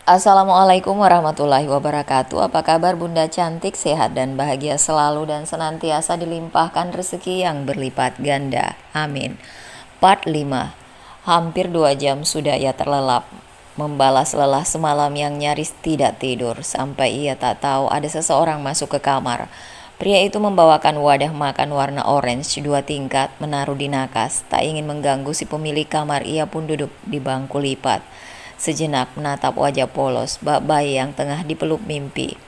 Assalamualaikum warahmatullahi wabarakatuh. Apa kabar Bunda cantik, sehat dan bahagia selalu dan senantiasa dilimpahkan rezeki yang berlipat ganda. Amin. Part 5. Hampir 2 jam sudah ia terlelap, membalas lelah semalam yang nyaris tidak tidur, sampai ia tak tahu ada seseorang masuk ke kamar. Pria itu membawakan wadah makan warna orange 2 tingkat, menaruh di nakas. Tak ingin mengganggu si pemilik kamar, ia pun duduk di bangku lipat. Sejenak menatap wajah polos bak bayi yang tengah dipeluk mimpi.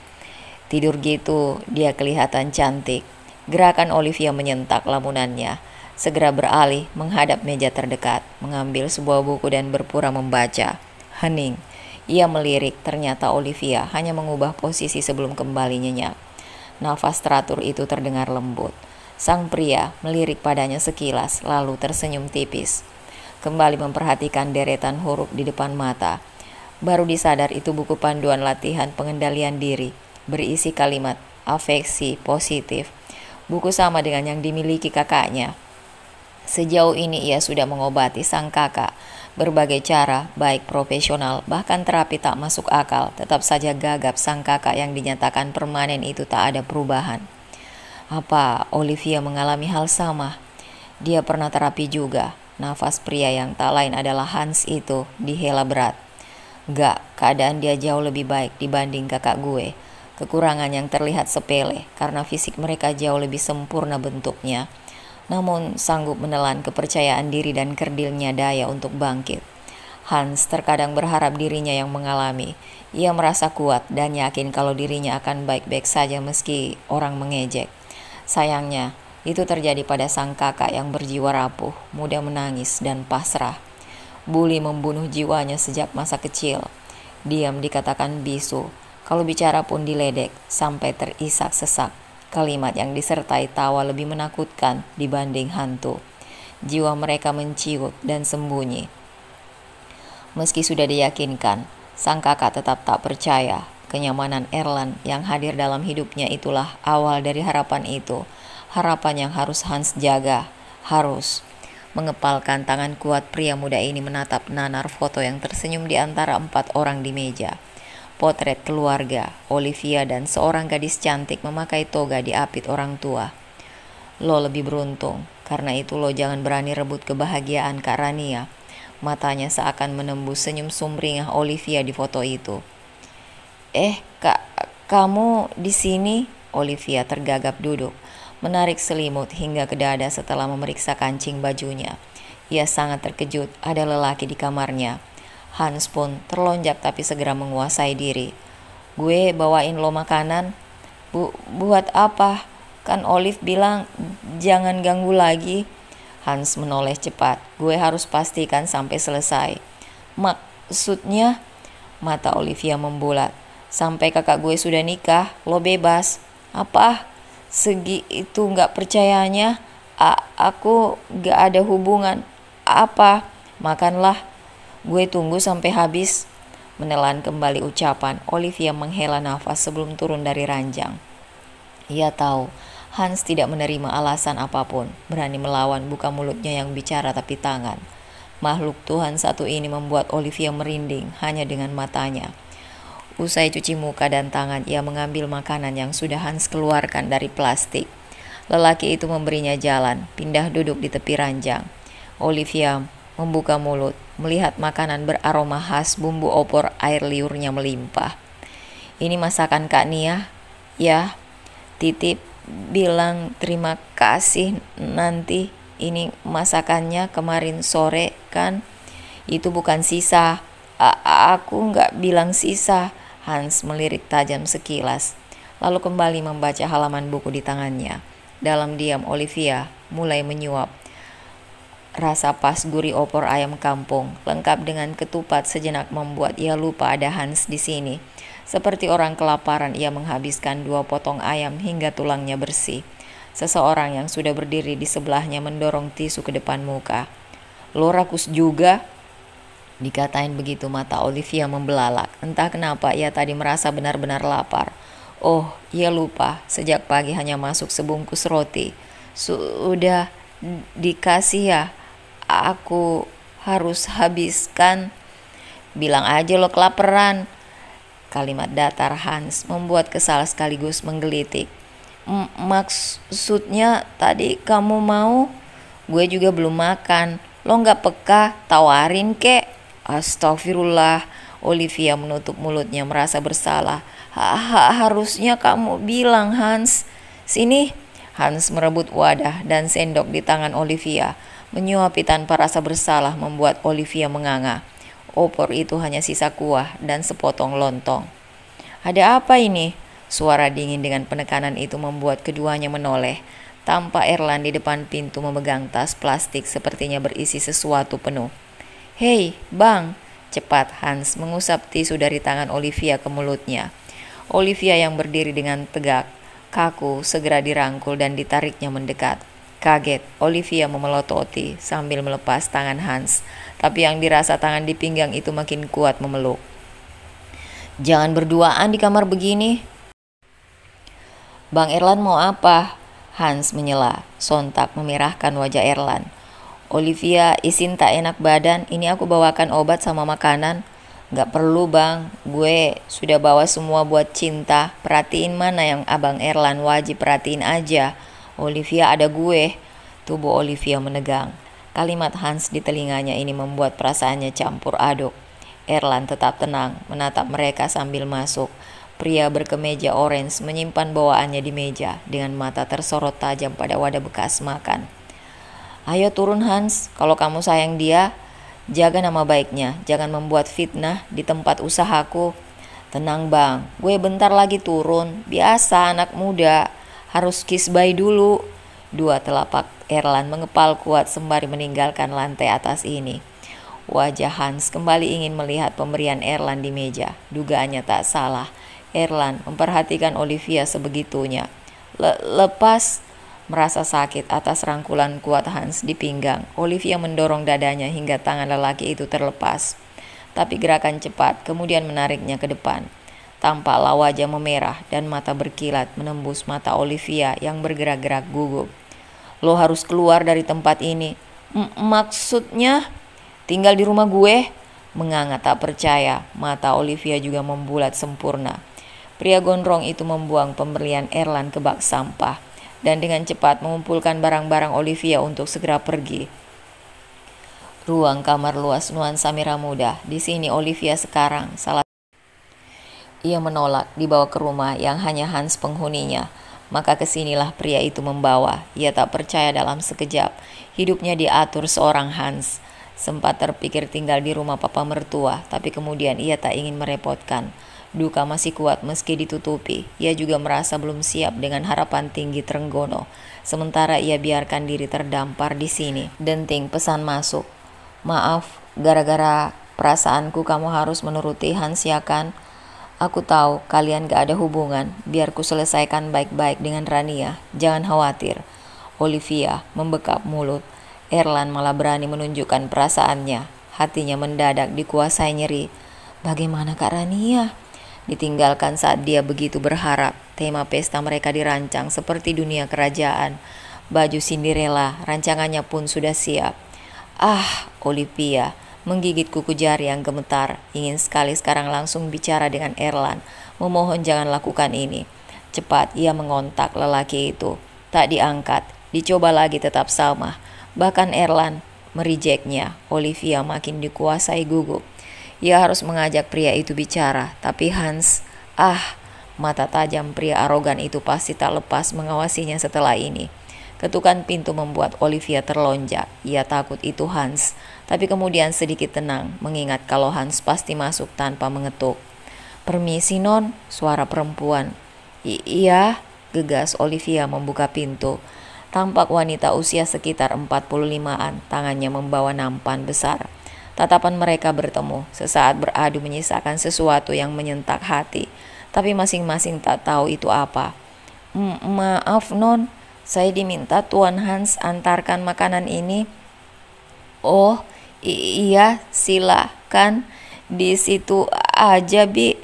Tidur gitu, dia kelihatan cantik. Gerakan Olivia menyentak lamunannya. Segera beralih menghadap meja terdekat, mengambil sebuah buku dan berpura membaca. Hening. Ia melirik, ternyata Olivia hanya mengubah posisi sebelum kembali nyenyak. Nafas teratur itu terdengar lembut. Sang pria melirik padanya sekilas, lalu tersenyum tipis. Kembali memperhatikan deretan huruf di depan mata. Baru disadar itu buku panduan latihan pengendalian diri, berisi kalimat afeksi positif. Buku sama dengan yang dimiliki kakaknya. Sejauh ini ia sudah mengobati sang kakak. Berbagai cara, baik profesional, bahkan terapi tak masuk akal, tetap saja gagap sang kakak yang dinyatakan permanen itu tak ada perubahan. Apa Olivia mengalami hal sama? Dia pernah terapi juga. Nafas pria yang tak lain adalah Hans itu dihela berat. Gak, keadaan dia jauh lebih baik dibanding kakak gue. Kekurangan yang terlihat sepele karena fisik mereka jauh lebih sempurna bentuknya. Namun sanggup menelan kepercayaan diri dan kerdilnya daya untuk bangkit. Hans terkadang berharap dirinya yang mengalami. Ia merasa kuat dan yakin kalau dirinya akan baik-baik saja meski orang mengejek. Sayangnya, itu terjadi pada sang kakak yang berjiwa rapuh, mudah menangis dan pasrah. Bully membunuh jiwanya sejak masa kecil. Diam dikatakan bisu, kalau bicara pun diledek sampai terisak sesak. Kalimat yang disertai tawa lebih menakutkan dibanding hantu. Jiwa mereka menciut dan sembunyi. Meski sudah diyakinkan, sang kakak tetap tak percaya. Kenyamanan Erland yang hadir dalam hidupnya itulah awal dari harapan itu. Harapan yang harus Hans jaga. Harus. Mengepalkan tangan kuat, pria muda ini menatap nanar foto yang tersenyum di antara 4 orang di meja. Potret keluarga, Olivia dan seorang gadis cantik memakai toga diapit orang tua. Lo lebih beruntung, karena itu lo jangan berani rebut kebahagiaan Kak Rania. Matanya seakan menembus senyum sumringah Olivia di foto itu. Kak, kamu di sini? Olivia tergagap duduk, menarik selimut hingga ke dada setelah memeriksa kancing bajunya. Ia sangat terkejut ada lelaki di kamarnya. Hans pun terlonjak tapi segera menguasai diri. Gue bawain lo makanan. Buat apa? Kan Olive bilang jangan ganggu lagi. Hans menoleh cepat. Gue harus pastikan sampai selesai. Maksudnya? Mata Olivia membulat. Sampai kakak gue sudah nikah, lo bebas. Apa? Segi itu gak percayanya. Aku gak ada hubungan. Apa? Makanlah. Gue tunggu sampai habis. Menelan kembali ucapan, Olivia menghela nafas sebelum turun dari ranjang. Ia tahu Hans tidak menerima alasan apapun. Berani melawan, buka mulutnya yang bicara tapi tangan. Makhluk Tuhan satu ini membuat Olivia merinding hanya dengan matanya. Usai cuci muka dan tangan, ia mengambil makanan yang sudah Hans keluarkan dari plastik. Lelaki itu memberinya jalan, pindah duduk di tepi ranjang. Olivia membuka mulut, melihat makanan beraroma khas, bumbu opor, air liurnya melimpah. Ini masakan Kak Nia? Ya, titip bilang terima kasih nanti. Ini masakannya kemarin sore kan? Itu bukan sisa. Aku nggak bilang sisa. Hans melirik tajam sekilas, lalu kembali membaca halaman buku di tangannya. Dalam diam Olivia mulai menyuap. Rasa pas gurih opor ayam kampung, lengkap dengan ketupat sejenak membuat ia lupa ada Hans di sini. Seperti orang kelaparan, ia menghabiskan 2 potong ayam hingga tulangnya bersih. Seseorang yang sudah berdiri di sebelahnya mendorong tisu ke depan muka. Lo rakus juga? Dikatain begitu mata Olivia membelalak. Entah kenapa ia tadi merasa benar-benar lapar. Oh, ia lupa. Sejak pagi hanya masuk sebungkus roti. Sudah dikasih ya? Aku harus habiskan. Bilang aja lo kelaparan. Kalimat datar Hans membuat kesal sekaligus menggelitik. Maksudnya tadi kamu mau? Gue juga belum makan. Lo gak peka? Tawarin kek. Astagfirullah. Olivia menutup mulutnya merasa bersalah. Harusnya kamu bilang, Hans. Sini. Hans merebut wadah dan sendok di tangan Olivia. Menyuapi tanpa rasa bersalah membuat Olivia menganga. Opor itu hanya sisa kuah dan sepotong lontong. Ada apa ini? Suara dingin dengan penekanan itu membuat keduanya menoleh. Tampak Erland di depan pintu memegang tas plastik sepertinya berisi sesuatu penuh. Hei, Bang! Cepat Hans mengusap tisu dari tangan Olivia ke mulutnya. Olivia yang berdiri dengan tegak, kaku, segera dirangkul dan ditariknya mendekat. Kaget, Olivia memelototi sambil melepas tangan Hans. Tapi yang dirasa tangan di pinggang itu makin kuat memeluk. Jangan berduaan di kamar begini. Bang Erland mau apa? Hans menyela, sontak memerahkan wajah Erland. Olivia, izin tak enak badan, ini aku bawakan obat sama makanan. Gak perlu bang, gue sudah bawa semua buat cinta. Perhatiin mana yang abang Erland wajib perhatiin aja. Olivia ada gue. Tubuh Olivia menegang. Kalimat Hans di telinganya ini membuat perasaannya campur aduk. Erland tetap tenang, menatap mereka sambil masuk. Pria berkemeja orange menyimpan bawaannya di meja dengan mata tersorot tajam pada wadah bekas makan. Ayo turun Hans, kalau kamu sayang dia, jaga nama baiknya, jangan membuat fitnah di tempat usahaku. Tenang bang, gue bentar lagi turun, biasa anak muda, harus kiss bye dulu. Dua telapak Erland mengepal kuat sembari meninggalkan lantai atas ini. Wajah Hans kembali ingin melihat pemberian Erland di meja. Dugaannya tak salah. Erland memperhatikan Olivia sebegitunya. Lepas merasa sakit atas rangkulan kuat Hans di pinggang. Olivia mendorong dadanya hingga tangan lelaki itu terlepas. Tapi gerakan cepat kemudian menariknya ke depan. Tampaklah wajah memerah dan mata berkilat menembus mata Olivia yang bergerak-gerak gugup. Lo harus keluar dari tempat ini. Maksudnya? Tinggal di rumah gue? Menganga tak percaya, mata Olivia juga membulat sempurna. Pria gondrong itu membuang pemberian Erland ke bak sampah dan dengan cepat mengumpulkan barang-barang Olivia untuk segera pergi. Ruang kamar luas nuansa merah muda. Di sini Olivia sekarang Ia menolak dibawa ke rumah yang hanya Hans penghuninya. Maka kesinilah pria itu membawa. Ia tak percaya dalam sekejap hidupnya diatur seorang Hans. Sempat terpikir tinggal di rumah papa mertua, tapi kemudian ia tak ingin merepotkan. Duka masih kuat meski ditutupi. Ia juga merasa belum siap dengan harapan tinggi Trenggono. Sementara ia biarkan diri terdampar di sini. Denting pesan masuk. Maaf, gara-gara perasaanku kamu harus menuruti Hans ya kan? Aku tahu kalian gak ada hubungan. Biar ku selesaikan baik-baik dengan Rania. Jangan khawatir. Olivia membekap mulut. Erland malah berani menunjukkan perasaannya. Hatinya mendadak dikuasai nyeri. Bagaimana Kak Rania? Ditinggalkan saat dia begitu berharap. Tema pesta mereka dirancang seperti dunia kerajaan. Baju Cinderella, rancangannya pun sudah siap. Olivia menggigit kuku jari yang gemetar. Ingin sekali sekarang langsung bicara dengan Erland. Memohon jangan lakukan ini. Cepat ia mengontak lelaki itu. Tak diangkat. Dicoba lagi tetap sama. Bahkan Erland merijeknya. Olivia makin dikuasai gugup. Ia harus mengajak pria itu bicara. Tapi Hans, mata tajam pria arogan itu pasti tak lepas mengawasinya setelah ini. Ketukan pintu membuat Olivia terlonjak. Ia takut itu Hans. Tapi kemudian sedikit tenang mengingat kalau Hans pasti masuk tanpa mengetuk. Permisi non, suara perempuan. Iya, gegas Olivia membuka pintu. Tampak wanita usia sekitar 45-an, tangannya membawa nampan besar. Tatapan mereka bertemu, sesaat beradu menyisakan sesuatu yang menyentak hati. Tapi masing-masing tak tahu itu apa. Maaf non, saya diminta Tuan Hans antarkan makanan ini. Oh, iya, silakan. Di situ aja, Bi.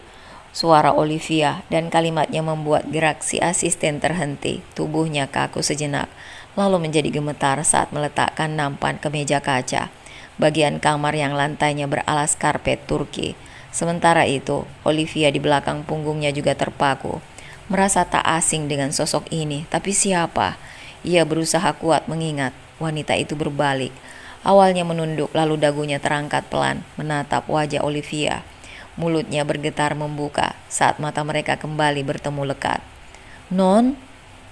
Suara Olivia dan kalimatnya membuat gerak si asisten terhenti. Tubuhnya kaku sejenak, lalu menjadi gemetar saat meletakkan nampan ke meja kaca. Bagian kamar yang lantainya beralas karpet Turki. Sementara itu, Olivia di belakang punggungnya juga terpaku. Merasa tak asing dengan sosok ini, tapi siapa? Ia berusaha kuat mengingat. Wanita itu berbalik. Awalnya menunduk, lalu dagunya terangkat pelan, menatap wajah Olivia. Mulutnya bergetar membuka saat mata mereka kembali bertemu lekat. "Non?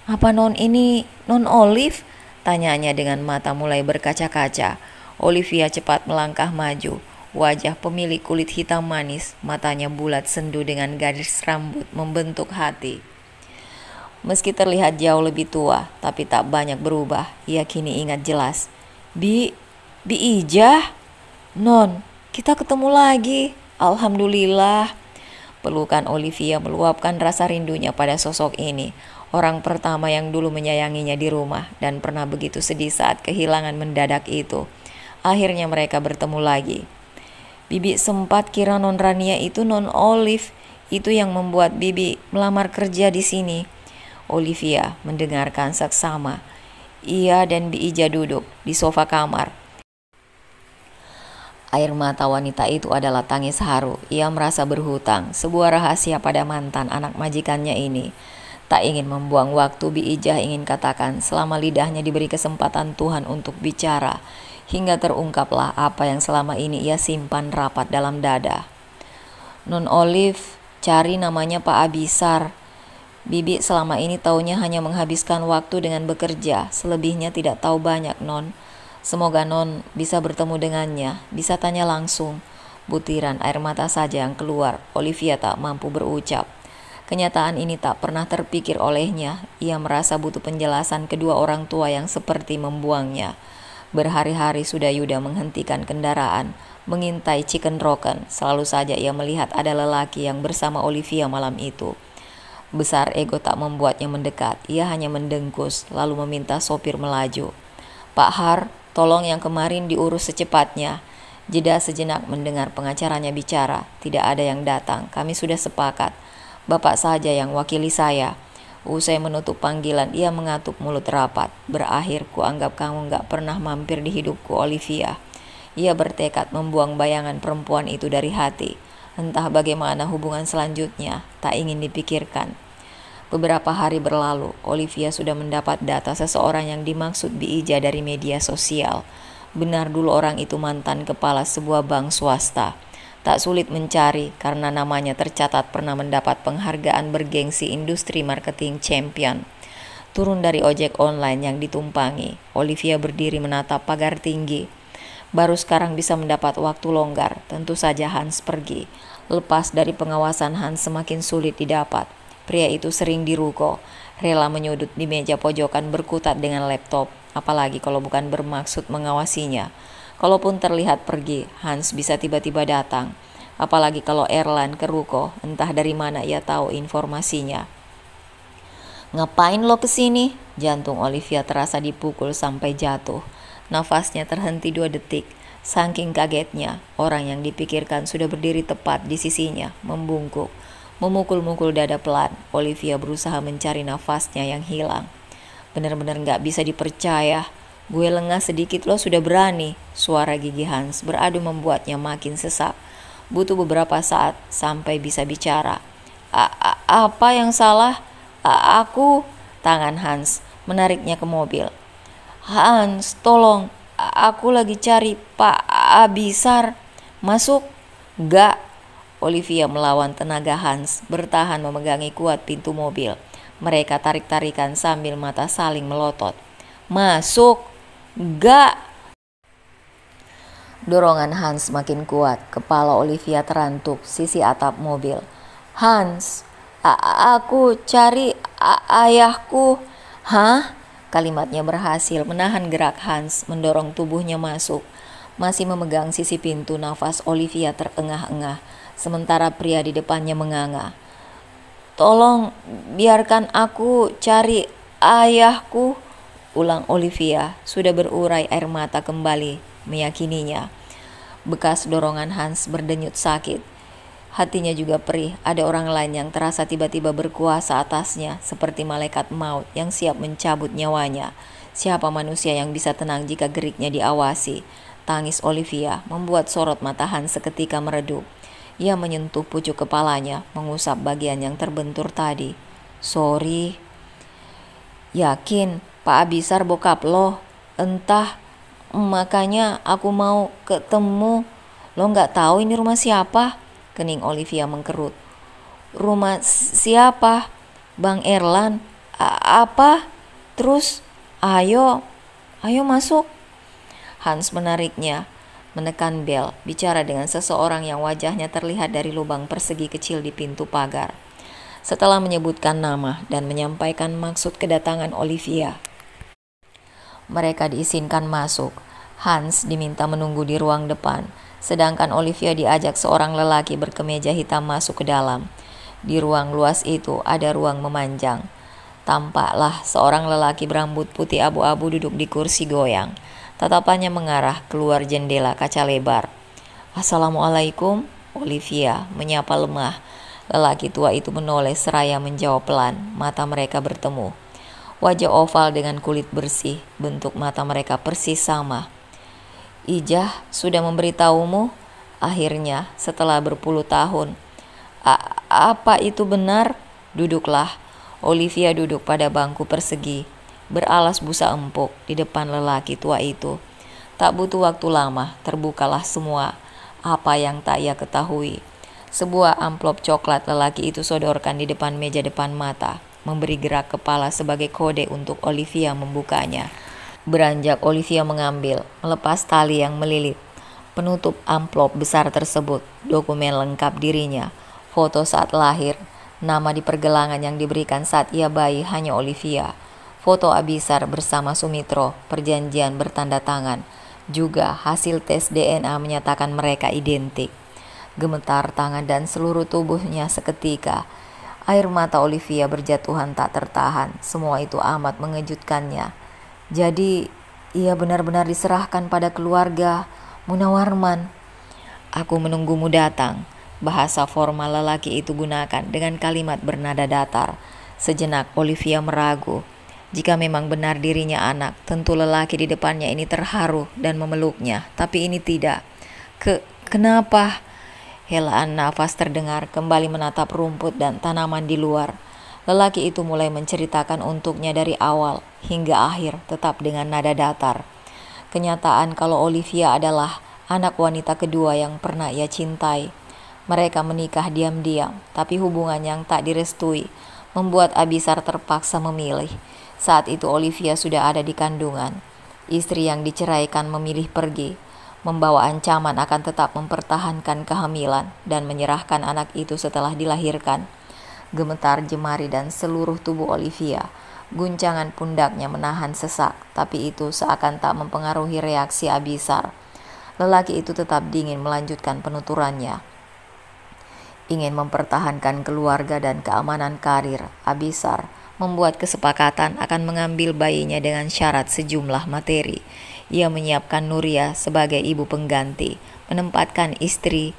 Apa non ini non Olive?" tanyanya dengan mata mulai berkaca-kaca. Olivia cepat melangkah maju. Wajah pemilik kulit hitam manis, matanya bulat sendu dengan garis rambut membentuk hati. Meski terlihat jauh lebih tua, tapi tak banyak berubah. Ia kini ingat jelas. Bi Ijah? Non, kita ketemu lagi. Alhamdulillah." Pelukan Olivia meluapkan rasa rindunya pada sosok ini. Orang pertama yang dulu menyayanginya di rumah dan pernah begitu sedih saat kehilangan mendadak itu. Akhirnya mereka bertemu lagi. Bibi sempat kira non Rania itu non Olive. Itu yang membuat Bibi melamar kerja di sini. Olivia mendengarkan seksama. Ia dan Bi Ija duduk di sofa kamar. Air mata wanita itu adalah tangis haru. Ia merasa berhutang, sebuah rahasia pada mantan anak majikannya ini. Tak ingin membuang waktu, Bi Ijah ingin katakan selama lidahnya diberi kesempatan Tuhan untuk bicara. Hingga terungkaplah apa yang selama ini ia simpan rapat dalam dada. "Non Olive, cari namanya Pak Abisar. Bibi selama ini taunya hanya menghabiskan waktu dengan bekerja. Selebihnya tidak tahu banyak, Non. Semoga Non bisa bertemu dengannya, bisa tanya langsung." Butiran air mata saja yang keluar. Olivia tak mampu berucap. Kenyataan ini tak pernah terpikir olehnya. Ia merasa butuh penjelasan kedua orang tua yang seperti membuangnya. Berhari-hari sudah Yuda menghentikan kendaraan, mengintai Chicken Rocken. Selalu saja ia melihat ada lelaki yang bersama Olivia malam itu. Besar ego tak membuatnya mendekat. Ia hanya mendengkus, lalu meminta sopir melaju. "Pak Har, tolong yang kemarin diurus secepatnya." Jeda sejenak mendengar pengacaranya bicara. "Tidak ada yang datang, kami sudah sepakat. Bapak saja yang wakili saya." Usai menutup panggilan, ia mengatup mulut rapat. "Berakhir, kuanggap kamu gak pernah mampir di hidupku, Olivia." Ia bertekad membuang bayangan perempuan itu dari hati. Entah bagaimana hubungan selanjutnya, tak ingin dipikirkan. Beberapa hari berlalu, Olivia sudah mendapat data seseorang yang dimaksud Bi Ija dari media sosial. Benar dulu orang itu mantan kepala sebuah bank swasta. Tak sulit mencari karena namanya tercatat pernah mendapat penghargaan bergengsi industri marketing champion. Turun dari ojek online yang ditumpangi, Olivia berdiri menatap pagar tinggi. Baru sekarang bisa mendapat waktu longgar. Tentu saja Hans pergi. Lepas dari pengawasan Hans semakin sulit didapat. Pria itu sering diruko, rela menyudut di meja pojokan berkutat dengan laptop, apalagi kalau bukan bermaksud mengawasinya. Kalaupun terlihat pergi, Hans bisa tiba-tiba datang. Apalagi kalau Erland ke ruko, entah dari mana ia tahu informasinya. "Ngapain lo kesini?" Jantung Olivia terasa dipukul sampai jatuh. Nafasnya terhenti 2 detik. Saking kagetnya, orang yang dipikirkan sudah berdiri tepat di sisinya, membungkuk. Memukul-mukul dada pelan, Olivia berusaha mencari nafasnya yang hilang. "Benar-benar gak bisa dipercaya. Gue lengah sedikit lo sudah berani." Suara gigi Hans beradu membuatnya makin sesak. Butuh beberapa saat sampai bisa bicara. Apa yang salah? Aku..." Tangan Hans menariknya ke mobil. "Hans, tolong. Aku lagi cari Pak Abisar. Masuk." "Gak." Olivia melawan tenaga Hans, bertahan memegangi kuat pintu mobil. Mereka tarik-tarikan sambil mata saling melotot. "Masuk." "Gak." Dorongan Hans makin kuat. Kepala Olivia terantuk sisi atap mobil. "Hans, aku cari ayahku." "Hah?" Kalimatnya berhasil menahan gerak Hans, mendorong tubuhnya masuk. Masih memegang sisi pintu, nafas Olivia terengah-engah, sementara pria di depannya menganga. "Tolong biarkan aku cari ayahku," ulang Olivia. Sudah berurai air mata kembali meyakininya. Bekas dorongan Hans berdenyut sakit. Hatinya juga perih. Ada orang lain yang terasa tiba-tiba berkuasa atasnya, seperti malaikat maut yang siap mencabut nyawanya. Siapa manusia yang bisa tenang jika geriknya diawasi? Tangis Olivia membuat sorot mata Hans seketika meredup. Ia menyentuh pucuk kepalanya, mengusap bagian yang terbentur tadi. Sorry. Yakin Pak Abisar bokap lo? Entah, makanya aku mau ketemu. Lo gak tahu ini rumah siapa? Kening Olivia mengkerut. Rumah siapa? Bang Erlan. Apa? Terus? Ayo masuk. Hans menariknya, menekan bel, bicara dengan seseorang yang wajahnya terlihat dari lubang persegi kecil di pintu pagar. Setelah menyebutkan nama dan menyampaikan maksud kedatangan Olivia, mereka diizinkan masuk. Hans diminta menunggu di ruang depan, sedangkan Olivia diajak seorang lelaki berkemeja hitam masuk ke dalam. Di ruang luas itu ada ruang memanjang. Tampaklah seorang lelaki berambut putih abu-abu duduk di kursi goyang. Tatapannya mengarah keluar jendela kaca lebar. Assalamualaikum, Olivia menyapa lemah. Lelaki tua itu menoleh seraya menjawab pelan. Mata mereka bertemu. Wajah oval dengan kulit bersih, bentuk mata mereka persis sama. Ijah sudah memberitahumu? Akhirnya, setelah berpuluh tahun. Apa itu benar? Duduklah. Olivia duduk pada bangku persegi, beralas busa empuk di depan lelaki tua itu. Tak butuh waktu lama, terbukalah semua apa yang tak ia ketahui. Sebuah amplop coklat lelaki itu sodorkan di depan meja depan mata, memberi gerak kepala sebagai kode untuk Olivia membukanya. Beranjak Olivia mengambil, melepas tali yang melilit. Penutup amplop besar tersebut, dokumen lengkap dirinya, foto saat lahir, nama di pergelangan yang diberikan saat ia bayi hanya Olivia, foto Abisar bersama Sumitro, perjanjian bertanda tangan, juga hasil tes DNA menyatakan mereka identik. Gemetar tangan dan seluruh tubuhnya seketika. Air mata Olivia berjatuhan tak tertahan. Semua itu amat mengejutkannya. Jadi, ia benar-benar diserahkan pada keluarga Munawarman. Aku menunggumu datang. Bahasa formal lelaki itu gunakan dengan kalimat bernada datar. Sejenak Olivia meragu. Jika memang benar dirinya anak, tentu lelaki di depannya ini terharu dan memeluknya. Tapi ini tidak. Kenapa? Helaan nafas terdengar, kembali menatap rumput dan tanaman di luar. Lelaki itu mulai menceritakan untuknya dari awal hingga akhir, tetap dengan nada datar. Kenyataan kalau Olivia adalah anak wanita kedua yang pernah ia cintai. Mereka menikah diam-diam, tapi hubungan yang tak direstui membuat Abisar terpaksa memilih. Saat itu Olivia sudah ada di kandungan. Istri yang diceraikan memilih pergi, membawa ancaman akan tetap mempertahankan kehamilan dan menyerahkan anak itu setelah dilahirkan. Gemetar jemari dan seluruh tubuh Olivia. Guncangan pundaknya menahan sesak, tapi itu seakan tak mempengaruhi reaksi Abisar. Lelaki itu tetap dingin melanjutkan penuturannya. Ingin mempertahankan keluarga dan keamanan karir, Abisar membuat kesepakatan akan mengambil bayinya dengan syarat sejumlah materi. Ia menyiapkan Nuria sebagai ibu pengganti, menempatkan istri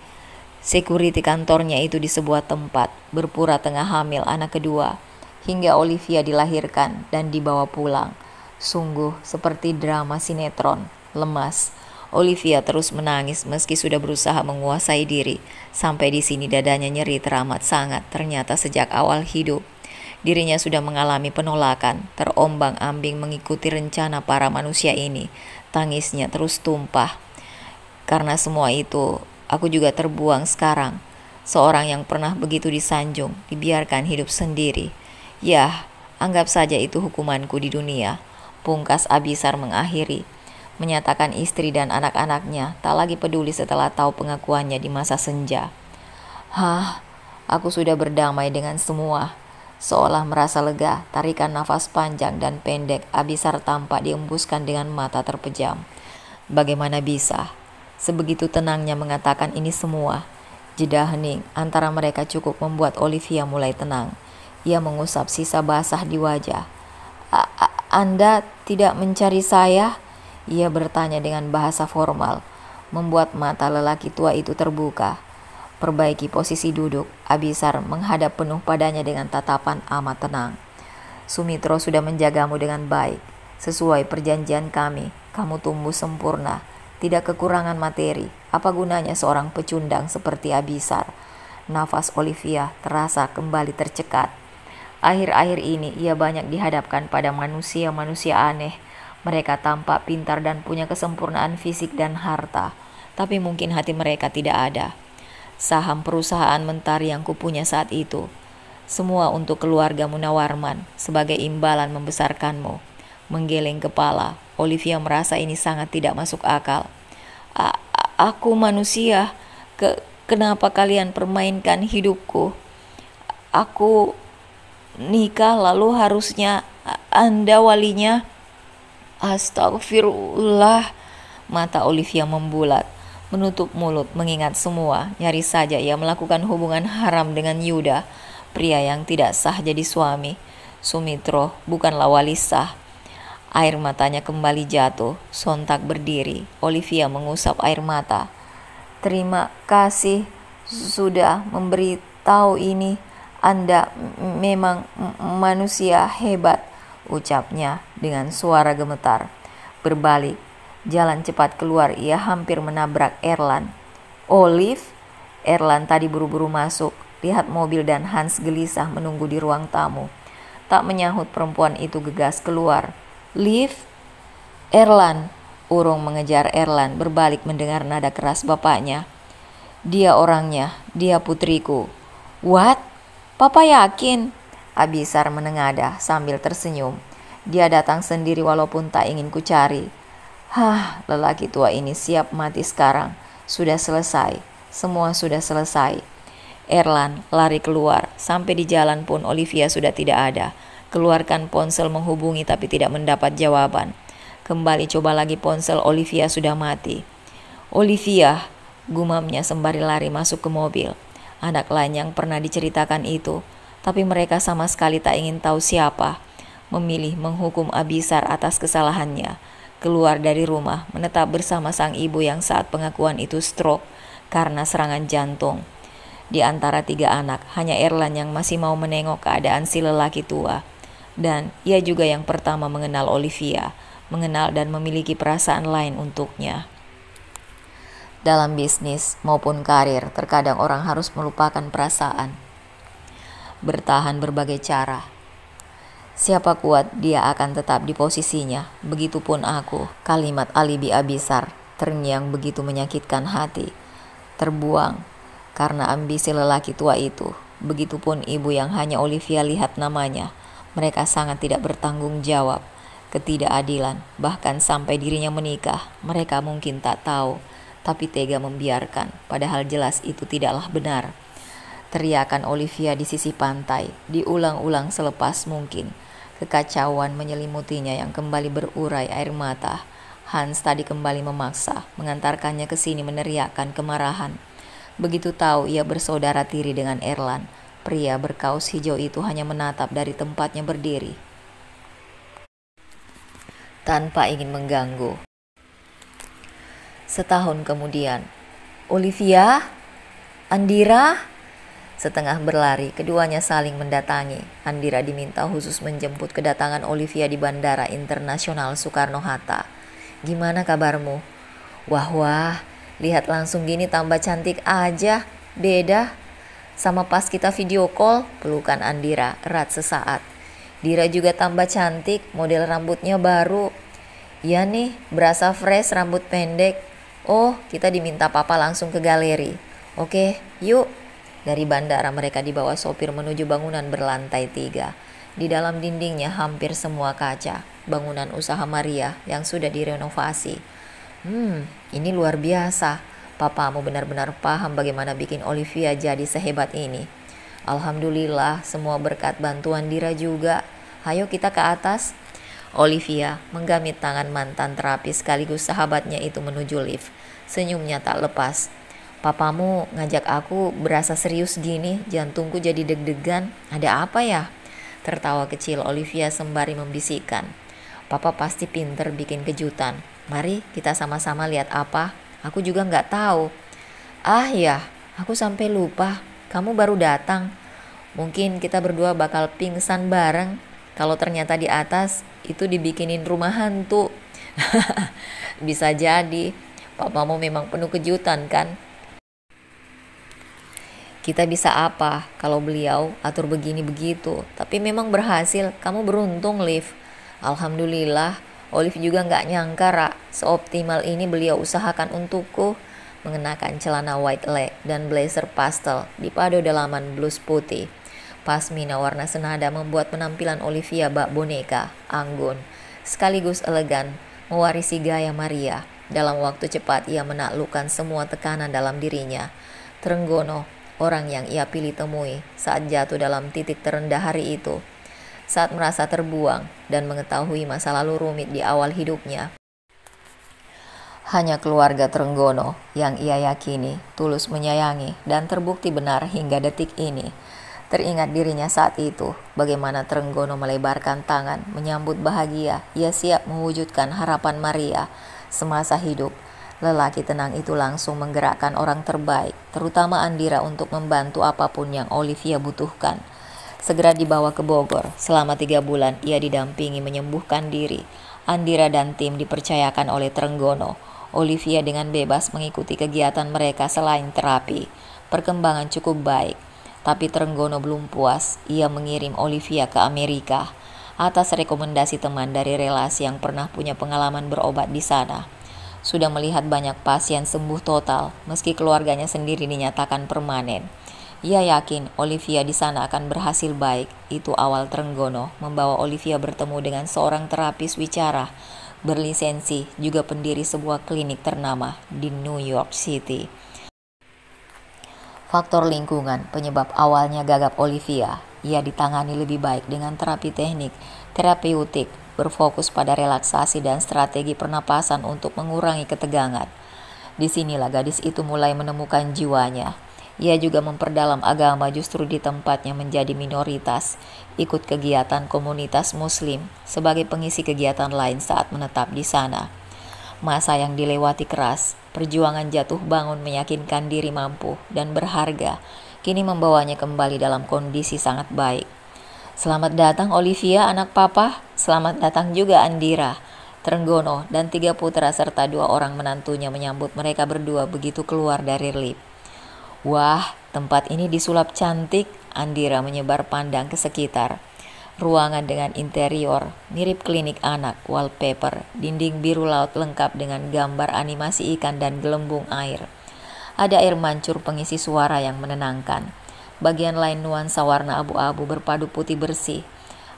security kantornya itu di sebuah tempat, berpura tengah hamil anak kedua, hingga Olivia dilahirkan dan dibawa pulang. Sungguh seperti drama sinetron. Lemas, Olivia terus menangis meski sudah berusaha menguasai diri. Sampai di sini dadanya nyeri teramat sangat. Ternyata sejak awal hidup, dirinya sudah mengalami penolakan, terombang-ambing mengikuti rencana para manusia ini. Tangisnya terus tumpah. Karena semua itu, aku juga terbuang sekarang. Seorang yang pernah begitu disanjung, dibiarkan hidup sendiri. Yah, anggap saja itu hukumanku di dunia. Pungkas Abisar mengakhiri, menyatakan istri dan anak-anaknya tak lagi peduli setelah tahu pengakuannya di masa senja. Aku sudah berdamai dengan semua. Seolah merasa lega, tarikan nafas panjang dan pendek Abisar tampak diembuskan dengan mata terpejam. Bagaimana bisa? Sebegitu tenangnya mengatakan ini semua. Jeda hening antara mereka cukup membuat Olivia mulai tenang. Ia mengusap sisa basah di wajah. Anda tidak mencari saya? Ia bertanya dengan bahasa formal, membuat mata lelaki tua itu terbuka. Perbaiki posisi duduk, Abisar menghadap penuh padanya dengan tatapan amat tenang. Sumitro sudah menjagamu dengan baik. Sesuai perjanjian kami, kamu tumbuh sempurna, tidak kekurangan materi. Apa gunanya seorang pecundang seperti Abisar? Nafas Olivia terasa kembali tercekat. Akhir-akhir ini ia banyak dihadapkan pada manusia-manusia aneh. Mereka tampak pintar dan punya kesempurnaan fisik dan harta, tapi mungkin hati mereka tidak ada. Saham perusahaan mentari yang kupunya saat itu, semua untuk keluarga Munawarman sebagai imbalan membesarkanmu. Menggeleng kepala, Olivia merasa ini sangat tidak masuk akal. Aku manusia, kenapa kalian permainkan hidupku? Aku nikah lalu harusnya Anda walinya. Astagfirullah. Mata Olivia membulat, menutup mulut mengingat semua. Nyaris saja ia melakukan hubungan haram dengan Yuda, pria yang tidak sah jadi suami. Sumitro bukanlah wali sah. Air matanya kembali jatuh, sontak berdiri. Olivia mengusap air mata. Terima kasih sudah memberitahu ini. Anda memang manusia hebat, ucapnya dengan suara gemetar. Berbalik, jalan cepat keluar, ia hampir menabrak Erlan. Olive? Erlan tadi buru-buru masuk, lihat mobil dan Hans gelisah menunggu di ruang tamu. Tak menyahut, perempuan itu gegas keluar. Liv? Erlan. Urung mengejar Erlan, berbalik mendengar nada keras bapaknya. Dia orangnya, dia putriku. What? Papa yakin? Abisar menengadah sambil tersenyum. Dia datang sendiri walaupun tak ingin kucari. Lelaki tua ini siap mati sekarang. Sudah selesai, semua sudah selesai. Erlan lari keluar, sampai di jalan pun Olivia sudah tidak ada. Keluarkan ponsel menghubungi tapi tidak mendapat jawaban. Kembali coba lagi ponsel, Olivia sudah mati. Olivia, gumamnya sembari lari masuk ke mobil. Anak lain yang pernah diceritakan itu, tapi mereka sama sekali tak ingin tahu siapa. Memilih menghukum Abisar atas kesalahannya. Keluar dari rumah, menetap bersama sang ibu yang saat pengakuan itu stroke karena serangan jantung. Di antara 3 anak, hanya Erlan yang masih mau menengok keadaan si lelaki tua. Dan ia juga yang pertama mengenal Olivia, mengenal dan memiliki perasaan lain untuknya. Dalam bisnis maupun karir, terkadang orang harus melupakan perasaan. Bertahan berbagai cara. Siapa kuat, dia akan tetap di posisinya. Begitupun aku. Kalimat alibi Abisar terngiang begitu menyakitkan hati. Terbuang karena ambisi lelaki tua itu. Begitupun ibu yang hanya Olivia lihat namanya. Mereka sangat tidak bertanggung jawab. Ketidakadilan, bahkan sampai dirinya menikah, mereka mungkin tak tahu, tapi tega membiarkan, padahal jelas itu tidaklah benar. Teriakan Olivia di sisi pantai, diulang-ulang selepas mungkin. Kekacauan menyelimutinya yang kembali berurai air mata. Hans tadi kembali memaksa, mengantarkannya ke sini meneriakkan kemarahan. Begitu tahu ia bersaudara tiri dengan Erlan, pria berkaus hijau itu hanya menatap dari tempatnya berdiri, tanpa ingin mengganggu. Setahun kemudian, Olivia, Andira. Setengah berlari, keduanya saling mendatangi. Andira diminta khusus menjemput kedatangan Olivia di Bandara Internasional Soekarno-Hatta. Gimana kabarmu? Wah, lihat langsung gini tambah cantik aja. Beda sama pas kita video call. Pelukan Andira erat sesaat. Dira juga tambah cantik, model rambutnya baru. Ya nih, berasa fresh rambut pendek. Oh, kita diminta papa langsung ke galeri. Oke, yuk. Dari bandara mereka dibawa sopir menuju bangunan berlantai 3. Di dalam dindingnya hampir semua kaca. Bangunan usaha Maria yang sudah direnovasi. Ini luar biasa. Papamu benar-benar paham bagaimana bikin Olivia jadi sehebat ini. Alhamdulillah, semua berkat bantuan Dira juga. Hayo kita ke atas. Olivia menggamit tangan mantan terapi sekaligus sahabatnya itu menuju lift. Senyumnya tak lepas. Papamu ngajak aku berasa serius gini, jantungku jadi deg-degan. Ada apa ya? Tertawa kecil Olivia sembari membisikkan. Papa pasti pinter bikin kejutan. Mari kita sama-sama lihat apa. Aku juga nggak tahu. Ya, aku sampai lupa. Kamu baru datang. Mungkin kita berdua bakal pingsan bareng. Kalau ternyata di atas itu dibikinin rumah hantu. Bisa jadi. Papamu memang penuh kejutan kan? Kita bisa apa kalau beliau atur begini begitu? Tapi memang berhasil, kamu beruntung, Liv. Alhamdulillah, Olive juga nggak nyangka, Ra, seoptimal ini beliau usahakan untukku. Mengenakan celana white leg dan blazer pastel dipadu dalaman blus putih. Pasmina warna senada membuat penampilan Olivia bak boneka, anggun, sekaligus elegan, mewarisi gaya Maria. Dalam waktu cepat ia menaklukkan semua tekanan dalam dirinya. Trenggono, orang yang ia pilih temui saat jatuh dalam titik terendah hari itu. Saat merasa terbuang dan mengetahui masa lalu rumit di awal hidupnya. Hanya keluarga Trenggono yang ia yakini tulus menyayangi dan terbukti benar hingga detik ini. Teringat dirinya saat itu, bagaimana Trenggono melebarkan tangan menyambut bahagia. Ia siap mewujudkan harapan Maria semasa hidup. Lelaki tenang itu langsung menggerakkan orang terbaik, terutama Andira, untuk membantu apapun yang Olivia butuhkan. Segera dibawa ke Bogor. Selama 3 bulan ia didampingi menyembuhkan diri. Andira dan tim dipercayakan oleh Trenggono. Olivia dengan bebas mengikuti kegiatan mereka selain terapi. Perkembangan cukup baik. Tapi Trenggono belum puas. Ia mengirim Olivia ke Amerika atas rekomendasi teman dari relasi yang pernah punya pengalaman berobat di sana. Sudah melihat banyak pasien sembuh total, meski keluarganya sendiri dinyatakan permanen. Ia yakin Olivia di sana akan berhasil baik. Itu awal Trenggono membawa Olivia bertemu dengan seorang terapis wicara berlisensi, juga pendiri sebuah klinik ternama di New York City. Faktor lingkungan penyebab awalnya gagap Olivia. Ia ditangani lebih baik dengan terapi teknik, terapeutik, berfokus pada relaksasi dan strategi pernapasan untuk mengurangi ketegangan. Disinilah gadis itu mulai menemukan jiwanya. Ia juga memperdalam agama justru di tempatnya menjadi minoritas, ikut kegiatan komunitas muslim sebagai pengisi kegiatan lain saat menetap di sana. Masa yang dilewati keras, perjuangan jatuh bangun meyakinkan diri mampu dan berharga, kini membawanya kembali dalam kondisi sangat baik. Selamat datang Olivia, anak papa. Selamat datang juga Andira. Trenggono dan 3 putra serta 2 orang menantunya menyambut mereka berdua begitu keluar dari lift. Wah, tempat ini disulap cantik. Andira menyebar pandang ke sekitar. Ruangan dengan interior mirip klinik anak, wallpaper, dinding biru laut lengkap dengan gambar animasi ikan dan gelembung air. Ada air mancur pengisi suara yang menenangkan. Bagian lain nuansa warna abu-abu berpadu putih bersih.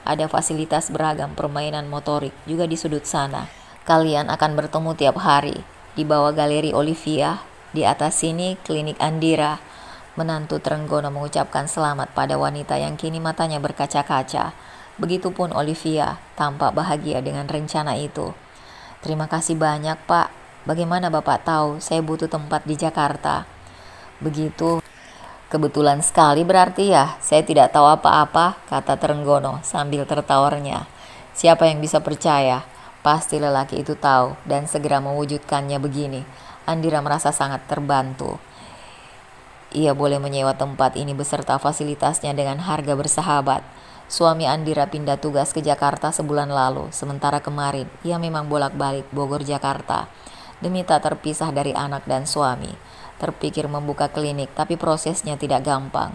Ada fasilitas beragam permainan motorik juga di sudut sana. Kalian akan bertemu tiap hari. Di bawah galeri Olivia, di atas sini klinik Andira. Menantu Trenggono mengucapkan selamat pada wanita yang kini matanya berkaca-kaca. Begitupun Olivia, tampak bahagia dengan rencana itu. Terima kasih banyak, Pak. Bagaimana Bapak tahu saya butuh tempat di Jakarta? Begitu. Kebetulan sekali berarti ya, saya tidak tahu apa-apa, kata Trenggono sambil tertawarnya. Siapa yang bisa percaya? Pasti lelaki itu tahu dan segera mewujudkannya begini. Andira merasa sangat terbantu. Ia boleh menyewa tempat ini beserta fasilitasnya dengan harga bersahabat. Suami Andira pindah tugas ke Jakarta sebulan lalu, sementara kemarin ia memang bolak-balik Bogor-Jakarta demi tak terpisah dari anak dan suami. Terpikir membuka klinik, tapi prosesnya tidak gampang.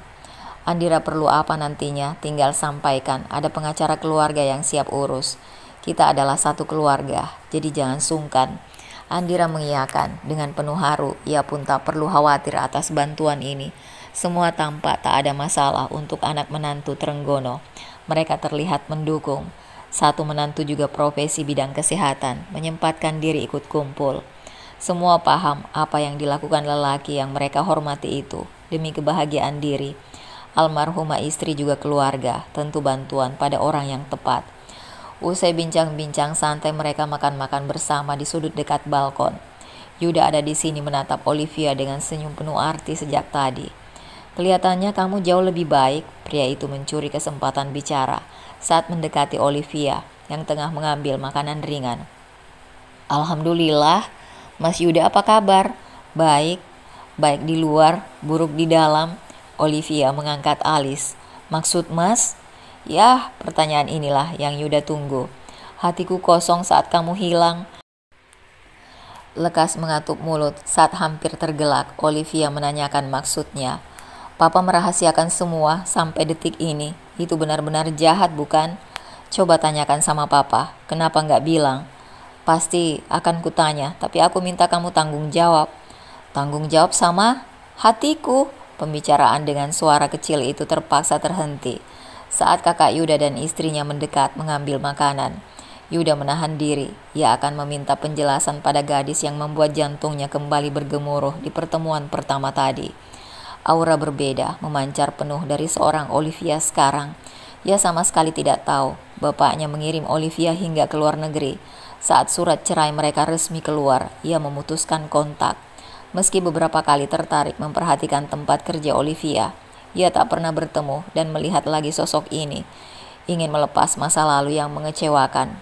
Andira perlu apa nantinya, tinggal sampaikan, ada pengacara keluarga yang siap urus. Kita adalah satu keluarga, jadi jangan sungkan. Andira mengiyakan dengan penuh haru. Ia pun tak perlu khawatir atas bantuan ini. Semua tampak tak ada masalah untuk anak menantu Trenggono. Mereka terlihat mendukung. Satu menantu juga profesi bidang kesehatan, menyempatkan diri ikut kumpul. Semua paham apa yang dilakukan lelaki yang mereka hormati itu demi kebahagiaan diri. Almarhumah istri juga keluarga, tentu bantuan pada orang yang tepat. Usai bincang-bincang santai, mereka makan-makan bersama di sudut dekat balkon. Yuda ada di sini menatap Olivia dengan senyum penuh arti sejak tadi. Kelihatannya kamu jauh lebih baik, pria itu mencuri kesempatan bicara saat mendekati Olivia yang tengah mengambil makanan ringan. Alhamdulillah, Mas Yuda apa kabar? Baik, baik di luar, buruk di dalam. Olivia mengangkat alis. Maksud Mas? Ya, pertanyaan inilah yang Yuda tunggu. Hatiku kosong saat kamu hilang. Lekas mengatup mulut saat hampir tergelak. Olivia menanyakan maksudnya. Papa merahasiakan semua sampai detik ini. Itu benar-benar jahat bukan? Coba tanyakan sama papa. Kenapa nggak bilang? Pasti akan kutanya, tapi aku minta kamu tanggung jawab. Tanggung jawab sama hatiku. Pembicaraan dengan suara kecil itu terpaksa terhenti saat kakak Yuda dan istrinya mendekat mengambil makanan. Yuda menahan diri. Ia akan meminta penjelasan pada gadis yang membuat jantungnya kembali bergemuruh di pertemuan pertama tadi. Aura berbeda memancar penuh dari seorang Olivia sekarang. Ia sama sekali tidak tahu bapaknya mengirim Olivia hingga ke luar negeri. Saat surat cerai mereka resmi keluar, ia memutuskan kontak. Meski beberapa kali tertarik memperhatikan tempat kerja Olivia, ia tak pernah bertemu dan melihat lagi sosok ini. Ingin melepas masa lalu yang mengecewakan.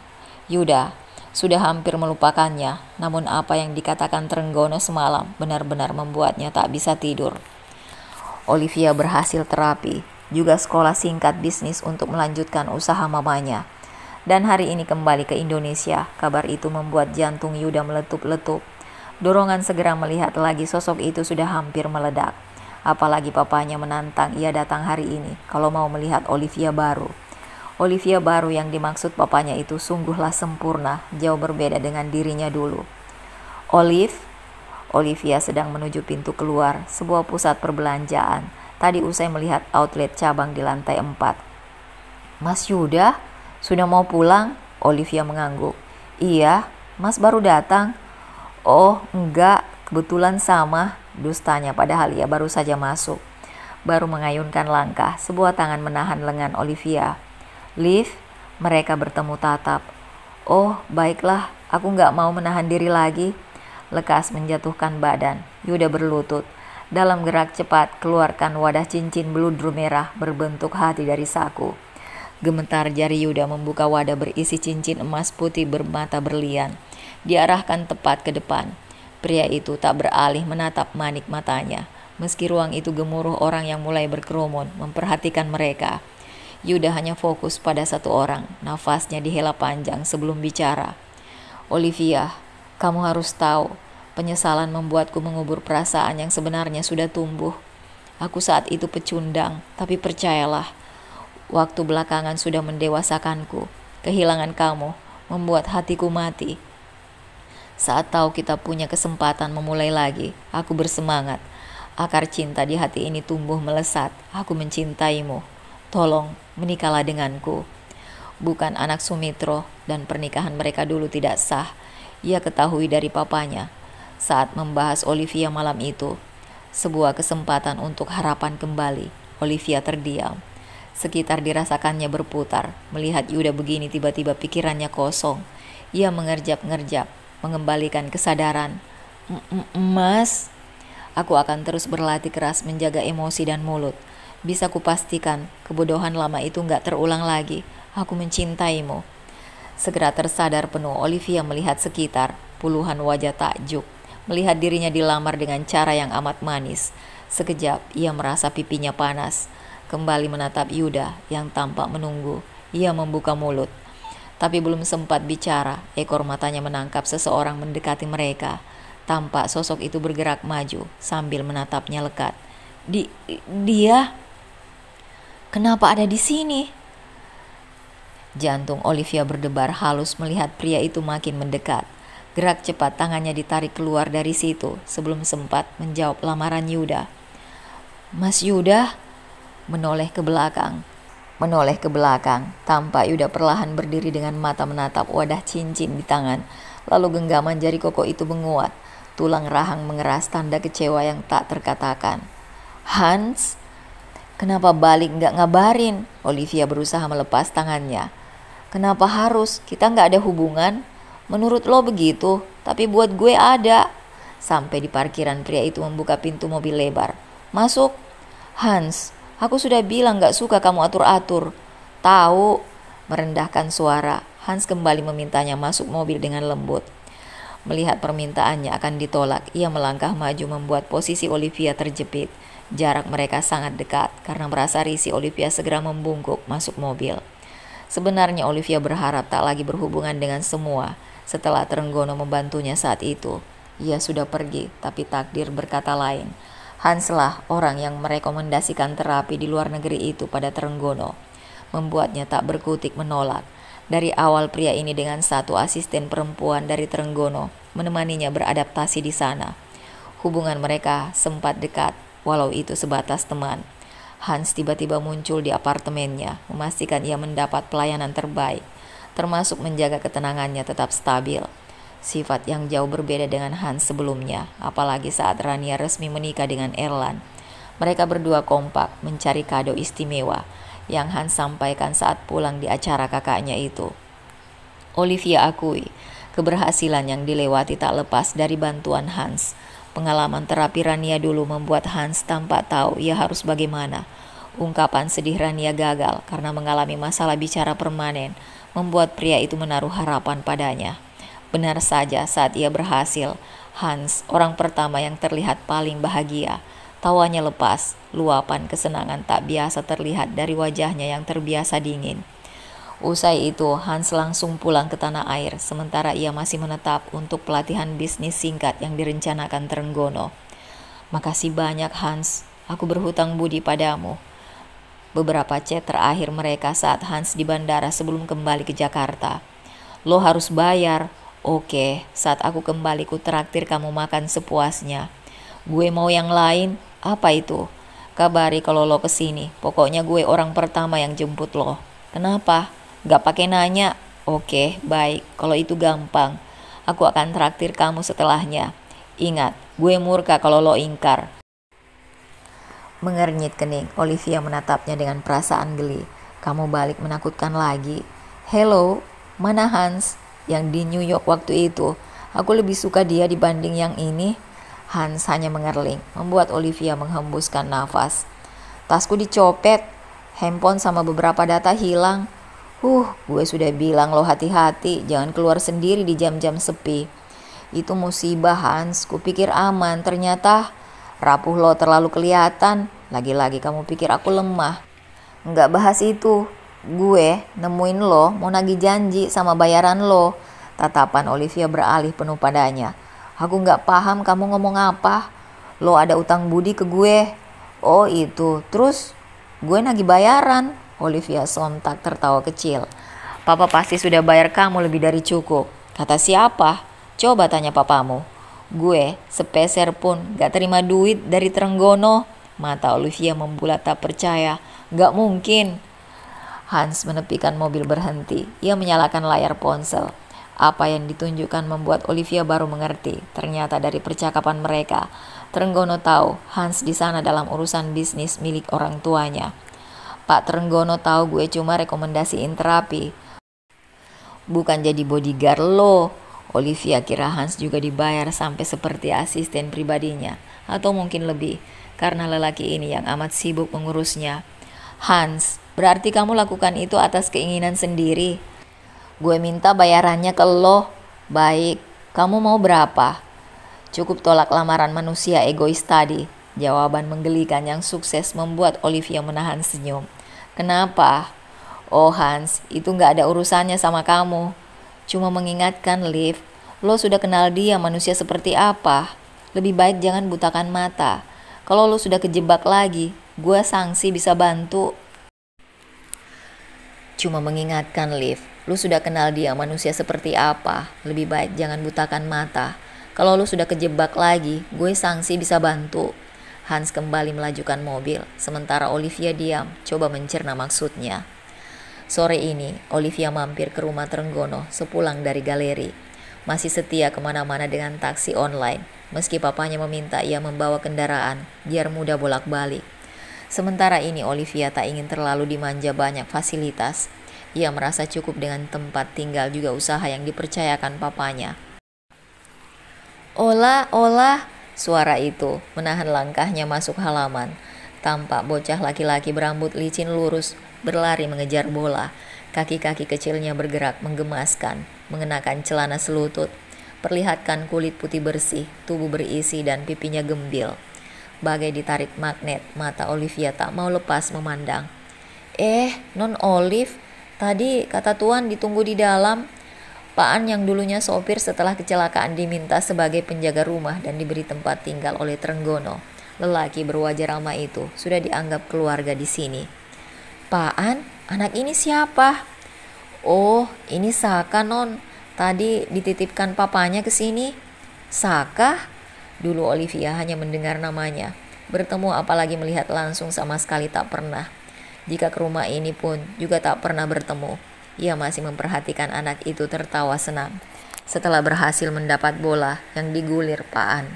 Yuda sudah hampir melupakannya, namun apa yang dikatakan Trenggono semalam benar-benar membuatnya tak bisa tidur. Olivia berhasil terapi, juga sekolah singkat bisnis untuk melanjutkan usaha mamanya. Dan hari ini kembali ke Indonesia. Kabar itu membuat jantung Yuda meletup-letup. Dorongan segera melihat lagi sosok itu sudah hampir meledak. Apalagi papanya menantang ia datang hari ini kalau mau melihat Olivia baru. Olivia baru yang dimaksud papanya itu sungguhlah sempurna, jauh berbeda dengan dirinya dulu. Olivia sedang menuju pintu keluar sebuah pusat perbelanjaan. Tadi usai melihat outlet cabang di lantai 4. Mas Yuda, sudah mau pulang? Olivia mengangguk. Iya, Mas baru datang. Oh, enggak, kebetulan sama. Dustanya padahal ia baru saja masuk. Baru mengayunkan langkah, sebuah tangan menahan lengan Olivia. Liv, mereka bertemu tatap. Oh, baiklah, aku nggak mau menahan diri lagi. Lekas menjatuhkan badan, Yuda berlutut. Dalam gerak cepat, keluarkan wadah cincin beludru merah berbentuk hati dari saku. Gemetar jari Yuda membuka wadah berisi cincin emas putih bermata berlian. Diarahkan tepat ke depan. Pria itu tak beralih menatap manik matanya. Meski ruang itu gemuruh orang yang mulai berkerumun memperhatikan mereka. Yuda hanya fokus pada satu orang. Nafasnya dihela panjang sebelum bicara. Olivia, kamu harus tahu, penyesalan membuatku mengubur perasaan yang sebenarnya sudah tumbuh. Aku saat itu pecundang, tapi percayalah, waktu belakangan sudah mendewasakanku. Kehilangan kamu membuat hatiku mati. Saat tahu kita punya kesempatan memulai lagi, aku bersemangat. Akar cinta di hati ini tumbuh melesat. Aku mencintaimu. Tolong, menikahlah denganku. Bukan anak Sumitro dan pernikahan mereka dulu tidak sah. Ia ketahui dari papanya. Saat membahas Olivia malam itu, sebuah kesempatan untuk harapan kembali. Olivia terdiam. Sekitar dirasakannya berputar. Melihat Yuda begini tiba-tiba pikirannya kosong. Ia mengerjap-ngerjap, mengembalikan kesadaran. Mas, aku akan terus berlatih keras menjaga emosi dan mulut. Bisa kupastikan kebodohan lama itu gak terulang lagi. Aku mencintaimu. Segera tersadar penuh, Olivia melihat sekitar. Puluhan wajah takjub. Melihat dirinya dilamar dengan cara yang amat manis. Sekejap ia merasa pipinya panas. Kembali menatap Yuda yang tampak menunggu. Ia membuka mulut. Tapi belum sempat bicara, ekor matanya menangkap seseorang mendekati mereka. Tampak sosok itu bergerak maju sambil menatapnya lekat. Dia? Kenapa ada di sini? Jantung Olivia berdebar halus melihat pria itu makin mendekat. Gerak cepat tangannya ditarik keluar dari situ sebelum sempat menjawab lamaran Yuda. Mas Yuda? Menoleh ke belakang, tampak Yuda perlahan berdiri dengan mata menatap wadah cincin di tangan. Lalu genggaman jari kokoh itu menguat. Tulang rahang mengeras tanda kecewa yang tak terkatakan. Hans? Kenapa balik gak ngabarin? Olivia berusaha melepas tangannya. Kenapa harus? Kita gak ada hubungan. Menurut lo begitu, tapi buat gue ada. Sampai di parkiran pria itu membuka pintu mobil lebar. Masuk. Hans, aku sudah bilang gak suka kamu atur-atur. Tahu, merendahkan suara. Hans kembali memintanya masuk mobil dengan lembut. Melihat permintaannya akan ditolak, ia melangkah maju membuat posisi Olivia terjepit. Jarak mereka sangat dekat karena merasa risih Olivia segera membungkuk masuk mobil. Sebenarnya Olivia berharap tak lagi berhubungan dengan semua setelah Trenggono membantunya saat itu. Ia sudah pergi, tapi takdir berkata lain. Hanslah orang yang merekomendasikan terapi di luar negeri itu pada Trenggono, membuatnya tak berkutik menolak. Dari awal pria ini dengan satu asisten perempuan dari Trenggono menemaninya beradaptasi di sana. Hubungan mereka sempat dekat, walau itu sebatas teman. Hans tiba-tiba muncul di apartemennya, memastikan ia mendapat pelayanan terbaik, termasuk menjaga ketenangannya tetap stabil. Sifat yang jauh berbeda dengan Hans sebelumnya, apalagi saat Rania resmi menikah dengan Erland. Mereka berdua kompak mencari kado istimewa yang Hans sampaikan saat pulang di acara kakaknya itu. Olivia akui, keberhasilan yang dilewati tak lepas dari bantuan Hans. Pengalaman terapi Rania dulu membuat Hans tampak tahu ia harus bagaimana. Ungkapan sedih Rania gagal karena mengalami masalah bicara permanen, membuat pria itu menaruh harapan padanya. Benar saja, saat ia berhasil, Hans, orang pertama yang terlihat paling bahagia. Tawanya lepas, luapan kesenangan tak biasa terlihat dari wajahnya yang terbiasa dingin. Usai itu, Hans langsung pulang ke tanah air, sementara ia masih menetap untuk pelatihan bisnis singkat yang direncanakan Trenggono. Makasih banyak Hans, aku berhutang budi padamu. Beberapa chat terakhir mereka saat Hans di bandara sebelum kembali ke Jakarta. Lo harus bayar. Oke, saat aku kembali ku traktir kamu makan sepuasnya. Gue mau yang lain. Apa itu? Kabari kalau lo kesini. Pokoknya gue orang pertama yang jemput lo. Kenapa? Gak pakai nanya. Oke, baik. Kalau itu gampang. Aku akan traktir kamu setelahnya. Ingat, gue murka kalau lo ingkar. Mengernyit kening, Olivia menatapnya dengan perasaan geli. Kamu balik menakutkan lagi. Hello, mana Hans? Yang di New York waktu itu. Aku lebih suka dia dibanding yang ini. Hans hanya mengerling, membuat Olivia menghembuskan nafas. Tasku dicopet, handphone sama beberapa data hilang. Gue sudah bilang lo hati-hati, jangan keluar sendiri di jam-jam sepi. Itu musibah Hans, kupikir aman, ternyata rapuh lo terlalu kelihatan. Lagi-lagi kamu pikir aku lemah. Nggak bahas itu. Gue nemuin lo, mau nagih janji sama bayaran lo. Tatapan Olivia beralih penuh padanya. Aku nggak paham kamu ngomong apa. Lo ada utang budi ke gue. Oh itu, terus gue nagih bayaran. Olivia sontak tertawa kecil. Papa pasti sudah bayar kamu lebih dari cukup. Kata siapa? Coba tanya papamu. Gue sepeser pun gak terima duit dari Trenggono. Mata Olivia membulat tak percaya. Gak mungkin. Hans menepikan mobil berhenti. Ia menyalakan layar ponsel. Apa yang ditunjukkan membuat Olivia baru mengerti. Ternyata dari percakapan mereka, Trenggono tahu Hans di sana dalam urusan bisnis milik orang tuanya. Pak Trenggono tahu gue cuma rekomendasiin terapi, bukan jadi bodyguard lo. Olivia kira Hans juga dibayar sampai seperti asisten pribadinya, atau mungkin lebih, karena lelaki ini yang amat sibuk mengurusnya. Hans, berarti kamu lakukan itu atas keinginan sendiri. Gue minta bayarannya ke lo. Baik, kamu mau berapa? Cukup tolak lamaran manusia egois tadi. Jawaban menggelikan yang sukses membuat Olivia menahan senyum. Kenapa? Oh Hans, itu gak ada urusannya sama kamu. Cuma mengingatkan Liv, lo sudah kenal dia manusia seperti apa. Lebih baik jangan butakan mata. Kalau lo sudah kejebak lagi, gue sanksi bisa bantu. Cuma mengingatkan Liv, lo sudah kenal dia manusia seperti apa. Lebih baik jangan butakan mata. Kalau lo sudah kejebak lagi, gue sanksi bisa bantu. Hans kembali melajukan mobil, sementara Olivia diam, coba mencerna maksudnya. Sore ini, Olivia mampir ke rumah Trenggono sepulang dari galeri. Masih setia kemana-mana dengan taksi online, meski papanya meminta ia membawa kendaraan, biar mudah bolak-balik. Sementara ini Olivia tak ingin terlalu dimanja banyak fasilitas. Ia merasa cukup dengan tempat tinggal juga usaha yang dipercayakan papanya. Ola, suara itu menahan langkahnya masuk halaman. Tampak bocah laki-laki berambut licin lurus berlari mengejar bola. Kaki-kaki kecilnya bergerak menggemaskan, mengenakan celana selutut, perlihatkan kulit putih bersih, tubuh berisi dan pipinya gembil. Bagai ditarik magnet, mata Olivia tak mau lepas memandang. Non Olive, tadi kata Tuan ditunggu di dalam. Pak An yang dulunya sopir setelah kecelakaan diminta sebagai penjaga rumah dan diberi tempat tinggal oleh Trenggono. Lelaki berwajah ramah itu sudah dianggap keluarga di sini. Pak An, anak ini siapa? Oh, ini Saka non. Tadi dititipkan papanya ke sini. Saka? Dulu Olivia hanya mendengar namanya. Bertemu apalagi melihat langsung sama sekali tak pernah. Jika ke rumah ini pun juga tak pernah bertemu. Ia masih memperhatikan anak itu tertawa senang setelah berhasil mendapat bola yang digulir Pak An.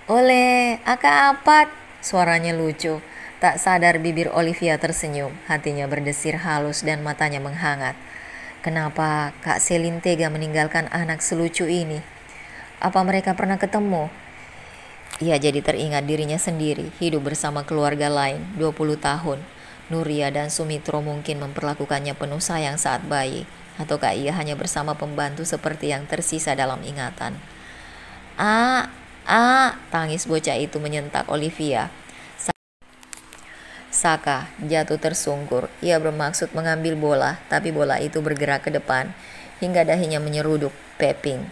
Oleh, Aka Apat, suaranya lucu. Tak sadar bibir Olivia tersenyum, hatinya berdesir halus dan matanya menghangat. Kenapa Kak Selin tega meninggalkan anak selucu ini? Apa mereka pernah ketemu? Ia jadi teringat dirinya sendiri, hidup bersama keluarga lain 20 tahun. Nuria dan Sumitro mungkin memperlakukannya penuh sayang saat bayi, ataukah ia hanya bersama pembantu seperti yang tersisa dalam ingatan. Tangis bocah itu menyentak Olivia. Saka jatuh tersungkur. Ia bermaksud mengambil bola, tapi bola itu bergerak ke depan hingga dahinya menyeruduk Peping.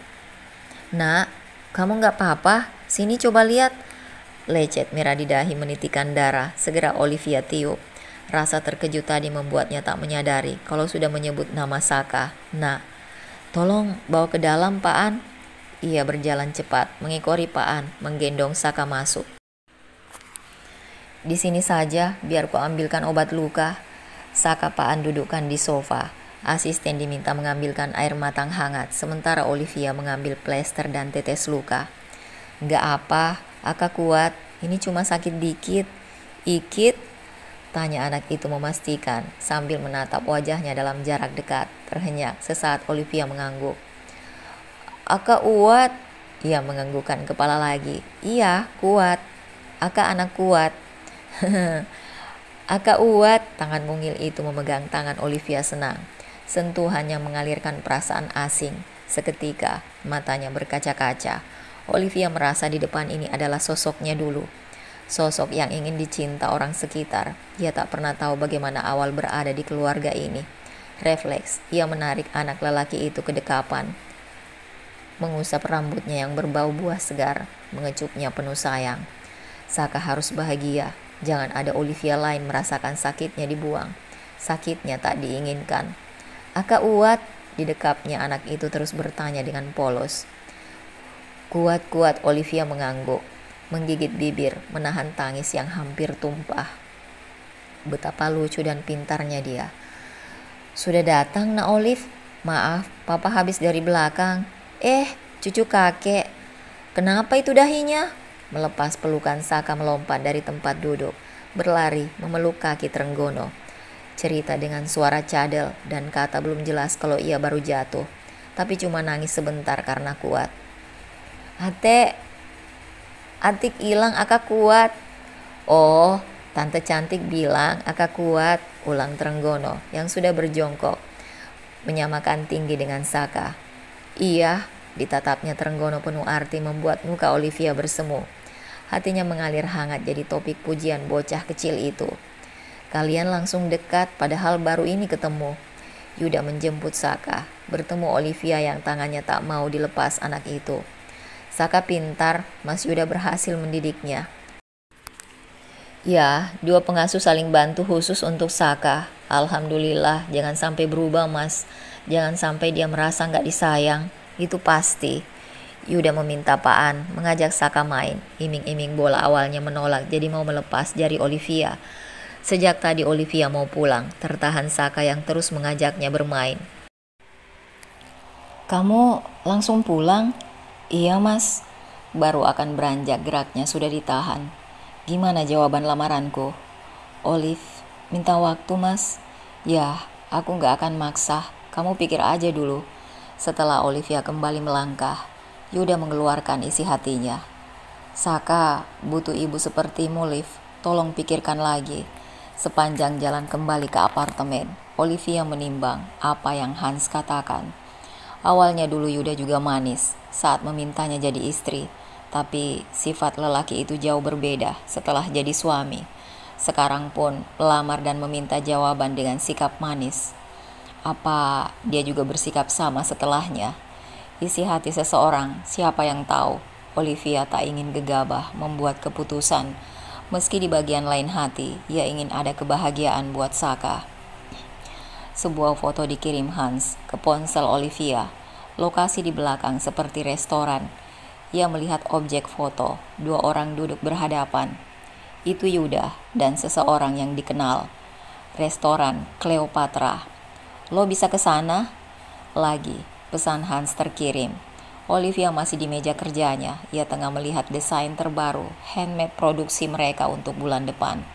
Nak, kamu gak apa-apa? Sini coba lihat. Lecet merah di dahi menitikan darah. Segera Olivia tiup. Rasa terkejut tadi membuatnya tak menyadari kalau sudah menyebut nama Saka. Nak, tolong bawa ke dalam Pak An. Ia berjalan cepat, mengikori Pak An, menggendong Saka masuk. Di sini saja, biar ku ambilkan obat luka. Saka Pak An dudukkan di sofa. Asisten diminta mengambilkan air matang hangat, sementara Olivia mengambil plester dan tetes luka. Nggak apa, Aka kuat. Ini cuma sakit dikit. Ikit? Tanya anak itu memastikan, sambil menatap wajahnya dalam jarak dekat. Terhenyak, sesaat Olivia mengangguk. Aka kuat. Ia menganggukkan kepala lagi. Iya, kuat. Aka anak kuat. Aka uat. Tangan mungil itu memegang tangan Olivia senang. Sentuhannya mengalirkan perasaan asing. Seketika matanya berkaca-kaca. Olivia merasa di depan ini adalah sosoknya dulu. Sosok yang ingin dicinta orang sekitar. Ia tak pernah tahu bagaimana awal berada di keluarga ini. Refleks, ia menarik anak lelaki itu ke dekapan. Mengusap rambutnya yang berbau buah segar. Mengecupnya penuh sayang. Saka harus bahagia. Jangan ada Olivia lain merasakan sakitnya dibuang. Sakitnya tak diinginkan. Aka uat, didekapnya anak itu terus bertanya dengan polos. Kuat-kuat, Olivia mengangguk, menggigit bibir, menahan tangis yang hampir tumpah. Betapa lucu dan pintarnya dia. Sudah datang, Nak Olive? Maaf, Papa habis dari belakang. Cucu kakek. Kenapa itu dahinya? Melepas pelukan Saka melompat dari tempat duduk, berlari memeluk kaki Trenggono. Cerita dengan suara cadel dan kata belum jelas kalau ia baru jatuh, tapi cuma nangis sebentar karena kuat. Atik hilang, Aka kuat. Oh, tante cantik bilang Aka kuat, ulang Trenggono yang sudah berjongkok, menyamakan tinggi dengan Saka. Iya, ditatapnya Trenggono penuh arti membuat muka Olivia bersemu. Hatinya mengalir hangat jadi topik pujian bocah kecil itu. Kalian langsung dekat padahal baru ini ketemu. Yuda menjemput Saka, bertemu Olivia yang tangannya tak mau dilepas anak itu. Saka pintar, Mas Yuda berhasil mendidiknya. Ya, dua pengasuh saling bantu khusus untuk Saka. Alhamdulillah, jangan sampai berubah Mas. Jangan sampai dia merasa gak disayang, itu pasti. Yuda meminta Pak An mengajak Saka main. Iming-iming bola awalnya menolak jadi mau melepas jari Olivia. Sejak tadi Olivia mau pulang, tertahan Saka yang terus mengajaknya bermain. Kamu langsung pulang? Iya Mas. Baru akan beranjak geraknya sudah ditahan. Gimana jawaban lamaranku? Olive, minta waktu Mas. Ya, aku gak akan maksa. Kamu pikir aja dulu. Setelah Olivia kembali melangkah, Yuda mengeluarkan isi hatinya. Saka butuh ibu sepertimu, Liv. Tolong pikirkan lagi. Sepanjang jalan kembali ke apartemen, Olivia menimbang apa yang Hans katakan. Awalnya dulu Yuda juga manis saat memintanya jadi istri. Tapi sifat lelaki itu jauh berbeda setelah jadi suami. Sekarang pun pelamar dan meminta jawaban dengan sikap manis. Apa dia juga bersikap sama setelahnya? Isi hati seseorang, siapa yang tahu? Olivia tak ingin gegabah membuat keputusan. Meski di bagian lain hati, ia ingin ada kebahagiaan buat Saka. Sebuah foto dikirim Hans ke ponsel Olivia. Lokasi di belakang seperti restoran. Ia melihat objek foto, 2 orang duduk berhadapan. Itu Yuda dan seseorang yang dikenal. Restoran Cleopatra. Lo bisa ke sana? Lagi, pesan Hans terkirim. Olivia masih di meja kerjanya. Ia tengah melihat desain terbaru, handmade produksi mereka untuk bulan depan.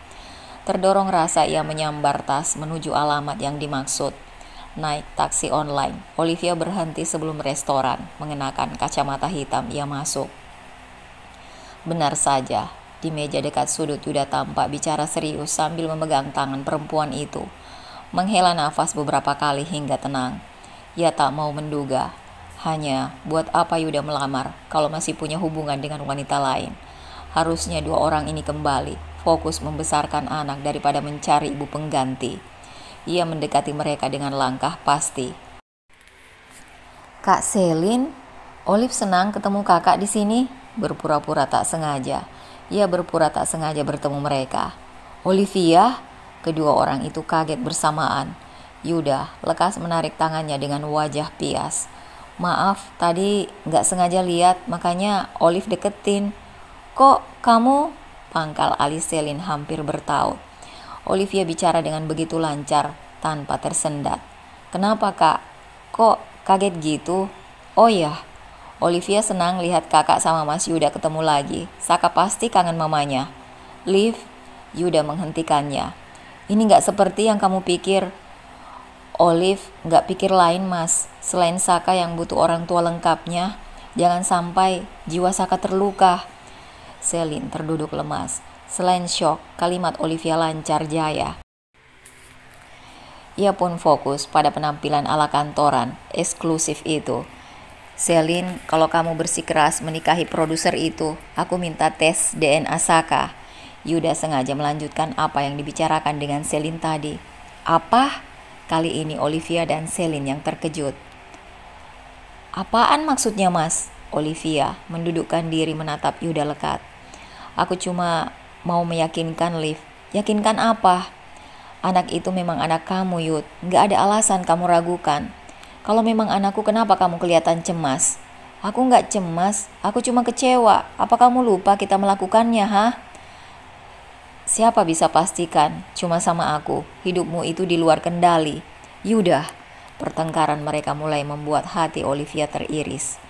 Terdorong rasa ia menyambar tas menuju alamat yang dimaksud. Naik taksi online. Olivia berhenti sebelum restoran. Mengenakan kacamata hitam, ia masuk. Benar saja, di meja dekat sudut Yuda tampak bicara serius sambil memegang tangan perempuan itu. Menghela nafas beberapa kali hingga tenang. Ia tak mau menduga. Hanya, buat apa Yuda melamar kalau masih punya hubungan dengan wanita lain? Harusnya 2 orang ini kembali, fokus membesarkan anak daripada mencari ibu pengganti. Ia mendekati mereka dengan langkah pasti. Kak Selin, Olive senang ketemu kakak di sini. Berpura-pura tak sengaja. Ia berpura tak sengaja bertemu mereka. Olivia? Kedua orang itu kaget bersamaan. Yuda lekas menarik tangannya dengan wajah pias. Maaf, tadi gak sengaja lihat, makanya Olive deketin. Kok kamu? Pangkal alis Selin hampir bertaut. Olivia bicara dengan begitu lancar, tanpa tersendat. Kenapa kak? Kok kaget gitu? Oh ya, Olivia senang lihat kakak sama Mas Yuda ketemu lagi. Saka pasti kangen mamanya. Liv, Yuda menghentikannya. Ini gak seperti yang kamu pikir. Olive gak pikir lain mas. Selain Saka yang butuh orang tua lengkapnya, jangan sampai jiwa Saka terluka. Selin terduduk lemas. Selain syok, kalimat Olivia lancar jaya. Ia pun fokus pada penampilan ala kantoran, eksklusif itu. Selin, kalau kamu bersikeras menikahi produser itu, aku minta tes DNA Saka. Yuda sengaja melanjutkan apa yang dibicarakan dengan Selin tadi. Apa? Kali ini Olivia dan Selin yang terkejut. Apaan maksudnya mas? Olivia mendudukkan diri menatap Yuda lekat. Aku cuma mau meyakinkan Liv. Yakinkan apa? Anak itu memang anak kamu Yud. Gak ada alasan kamu ragukan. Kalau memang anakku, kenapa kamu kelihatan cemas? Aku gak cemas, aku cuma kecewa. Apa kamu lupa kita melakukannya, ha? Siapa bisa pastikan? Cuma sama aku, hidupmu itu di luar kendali. Yuda, pertengkaran mereka mulai membuat hati Olivia teriris.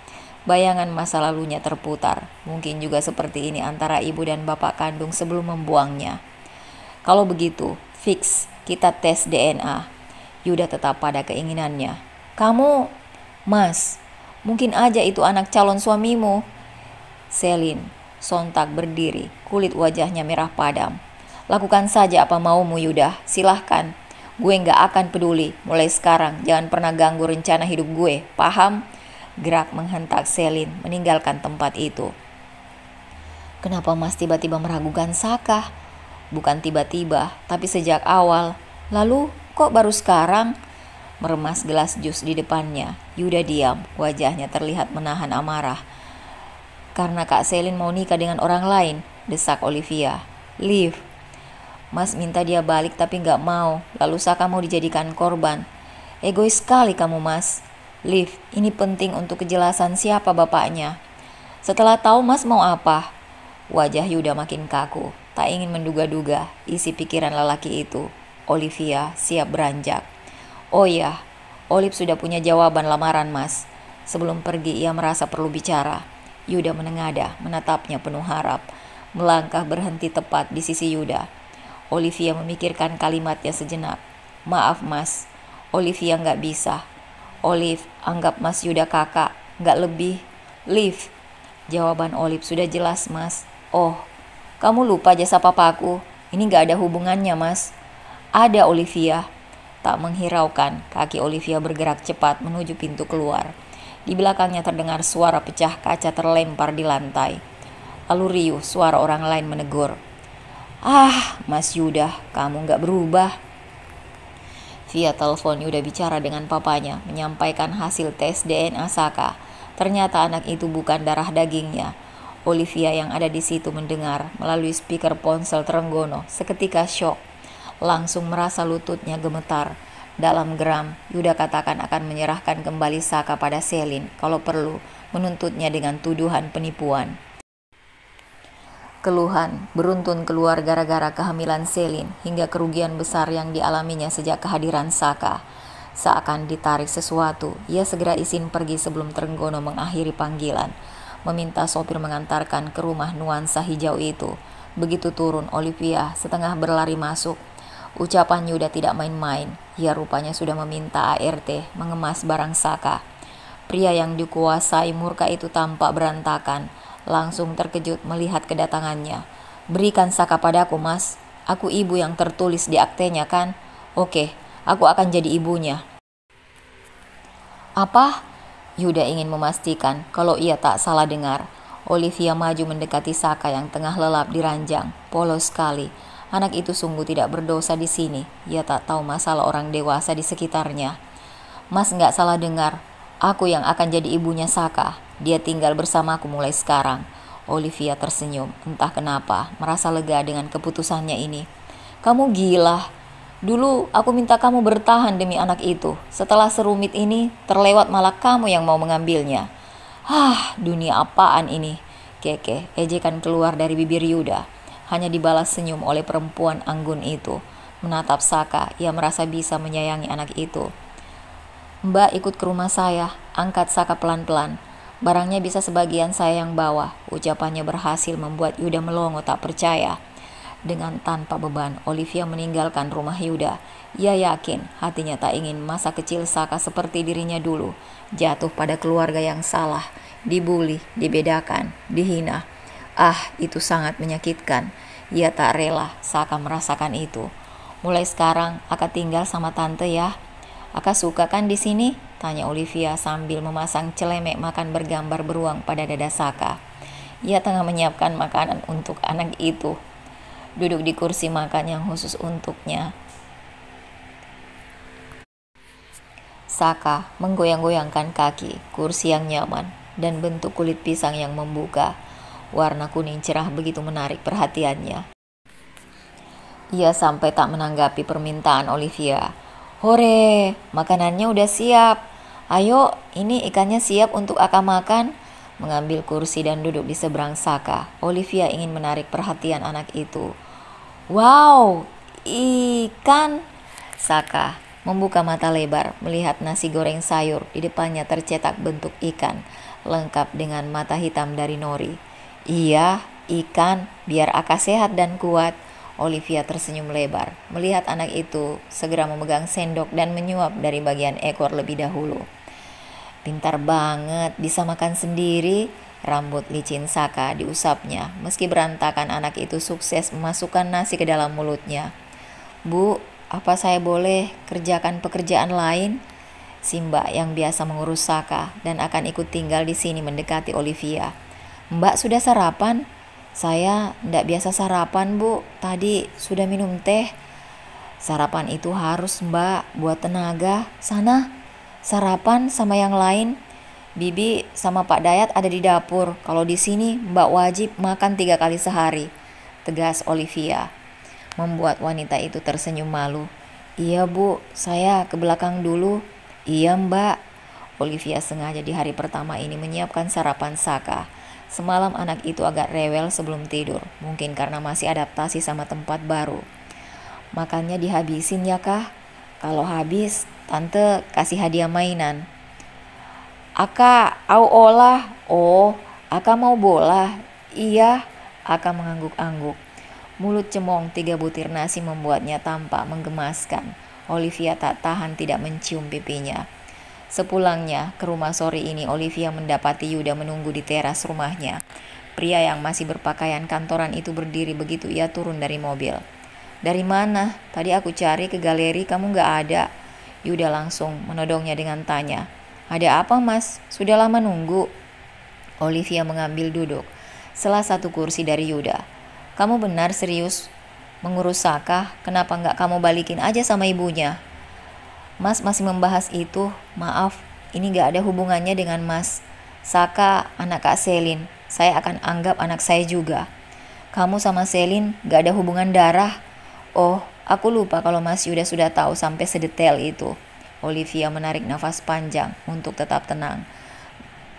Bayangan masa lalunya terputar. Mungkin juga seperti ini antara ibu dan bapak kandung sebelum membuangnya. Kalau begitu, fix, kita tes DNA. Yuda tetap pada keinginannya. Kamu, mas, mungkin aja itu anak calon suamimu. Selin sontak berdiri, kulit wajahnya merah padam. Lakukan saja apa maumu Yuda, silahkan. Gue gak akan peduli, mulai sekarang jangan pernah ganggu rencana hidup gue, paham? Gerak menghentak Selin meninggalkan tempat itu. Kenapa mas tiba-tiba meragukan Saka? Bukan tiba-tiba, tapi sejak awal. Lalu kok baru sekarang? Meremas gelas jus di depannya. Yuda diam, wajahnya terlihat menahan amarah. Karena Kak Selin mau nikah dengan orang lain, desak Olivia. Liv, mas minta dia balik tapi gak mau. Lalu Saka mau dijadikan korban. Egois sekali kamu mas. Liv, ini penting untuk kejelasan siapa bapaknya. Setelah tahu mas mau apa? Wajah Yuda makin kaku. Tak ingin menduga-duga isi pikiran lelaki itu. Olivia siap beranjak. Oh ya, Olive sudah punya jawaban lamaran mas. Sebelum pergi ia merasa perlu bicara. Yuda menengadah, menatapnya penuh harap. Melangkah berhenti tepat di sisi Yuda. Olivia memikirkan kalimatnya sejenak. Maaf mas, Olivia gak bisa. Olive, anggap mas Yuda kakak, gak lebih. Liv, jawaban Olive sudah jelas mas. Oh, kamu lupa jasa papaku. Ini gak ada hubungannya mas. Ada Olivia. Tak menghiraukan, kaki Olivia bergerak cepat menuju pintu keluar. Di belakangnya terdengar suara pecah kaca terlempar di lantai. Lalu riuh suara orang lain menegur. Ah, Mas Yuda, kamu gak berubah. Via telepon Yuda bicara dengan papanya, menyampaikan hasil tes DNA Saka. Ternyata anak itu bukan darah dagingnya. Olivia yang ada di situ mendengar melalui speaker ponsel Trenggono, seketika syok. Langsung merasa lututnya gemetar. Dalam geram, Yuda katakan akan menyerahkan kembali Saka pada Selin, kalau perlu menuntutnya dengan tuduhan penipuan. Keluhan beruntun keluar gara-gara kehamilan Selin hingga kerugian besar yang dialaminya sejak kehadiran Saka. Seakan ditarik sesuatu, ia segera izin pergi sebelum Trenggono mengakhiri panggilan, meminta sopir mengantarkan ke rumah nuansa hijau itu. Begitu turun, Olivia setengah berlari masuk. Ucapan Yuda tidak main-main, ia rupanya sudah meminta ART mengemas barang Saka. Pria yang dikuasai murka itu tampak berantakan, langsung terkejut melihat kedatangannya. "Berikan Saka padaku, Mas. Aku ibu yang tertulis di aktenya kan? Oke, aku akan jadi ibunya." "Apa?" Yuda ingin memastikan kalau ia tak salah dengar. Olivia maju mendekati Saka yang tengah lelap di ranjang. Polos sekali. Anak itu sungguh tidak berdosa di sini. Ia tak tahu masalah orang dewasa di sekitarnya. "Mas nggak salah dengar. Aku yang akan jadi ibunya Saka. Dia tinggal bersamaku mulai sekarang." Olivia tersenyum, entah kenapa, merasa lega dengan keputusannya ini. "Kamu gila. Dulu aku minta kamu bertahan demi anak itu. Setelah serumit ini, terlewat malah kamu yang mau mengambilnya." Dunia apaan ini?" Keke, ejekan keluar dari bibir Yuda. Hanya dibalas senyum oleh perempuan anggun itu. Menatap Saka, ia merasa bisa menyayangi anak itu. "Mbak ikut ke rumah saya, angkat Saka pelan-pelan. Barangnya bisa sebagian saya yang bawa." Ucapannya berhasil membuat Yuda melongo tak percaya. Dengan tanpa beban, Olivia meninggalkan rumah Yuda. Ia yakin hatinya tak ingin masa kecil Saka seperti dirinya dulu, jatuh pada keluarga yang salah, dibuli, dibedakan, dihina. Itu sangat menyakitkan. Ia tak rela Saka merasakan itu. "Mulai sekarang Aka tinggal sama tante ya. Aka suka kan di sini?" tanya Olivia sambil memasang celemek makan bergambar beruang pada dada Saka. Ia tengah menyiapkan makanan untuk anak itu. Duduk di kursi makan yang khusus untuknya. Saka menggoyang-goyangkan kaki, kursi yang nyaman, dan bentuk kulit pisang yang membuka. Warna kuning cerah begitu menarik perhatiannya. Ia sampai tak menanggapi permintaan Olivia. "Hore, makanannya udah siap. Ayo, ini ikannya siap untuk Aka makan." Mengambil kursi dan duduk di seberang Saka, Olivia ingin menarik perhatian anak itu. "Wow, ikan!" Saka membuka mata lebar melihat nasi goreng sayur di depannya tercetak bentuk ikan, lengkap dengan mata hitam dari nori. "Iya, ikan, biar Aka sehat dan kuat." Olivia tersenyum lebar melihat anak itu segera memegang sendok dan menyuap dari bagian ekor lebih dahulu. "Pintar banget, bisa makan sendiri." Rambut licin Saka diusapnya. Meski berantakan, anak itu sukses memasukkan nasi ke dalam mulutnya. "Bu, apa saya boleh kerjakan pekerjaan lain?" Simba yang biasa mengurus Saka dan akan ikut tinggal di sini mendekati Olivia. "Mbak sudah sarapan?" "Saya ndak biasa sarapan, Bu. Tadi sudah minum teh." "Sarapan itu harus, Mbak, buat tenaga. Sana, sarapan sama yang lain. Bibi sama Pak Dayat ada di dapur. Kalau di sini Mbak wajib makan 3 kali sehari," tegas Olivia. Membuat wanita itu tersenyum malu. "Iya, Bu, saya ke belakang dulu." "Iya, Mbak." Olivia sengaja di hari pertama ini menyiapkan sarapan Saka. Semalam anak itu agak rewel sebelum tidur, mungkin karena masih adaptasi sama tempat baru. "Makannya dihabisin ya, Kah? Kalau habis, Tante kasih hadiah mainan." "Aka, au olah." "Oh, Aka mau bola?" "Iya." Aka mengangguk-angguk. Mulut cemong 3 butir nasi membuatnya tampak menggemaskan. Olivia tak tahan tidak mencium pipinya. Sepulangnya ke rumah sore ini, Olivia mendapati Yuda menunggu di teras rumahnya. Pria yang masih berpakaian kantoran itu berdiri begitu ia turun dari mobil. "Dari mana? Tadi aku cari ke galeri, kamu gak ada." Yuda langsung menodongnya dengan tanya. "Ada apa, Mas? Sudah lama nunggu." Olivia mengambil duduk salah satu kursi dari Yuda. "Kamu benar serius mengurus Saka? Kenapa gak kamu balikin aja sama ibunya?" Mas masih membahas itu? Maaf, ini gak ada hubungannya dengan Mas. Saka, anak Kak Selin. Saya akan anggap anak saya juga. Kamu sama Selin gak ada hubungan darah. Oh, aku lupa kalau Mas Yuda sudah tahu sampai sedetail itu. Olivia menarik nafas panjang untuk tetap tenang.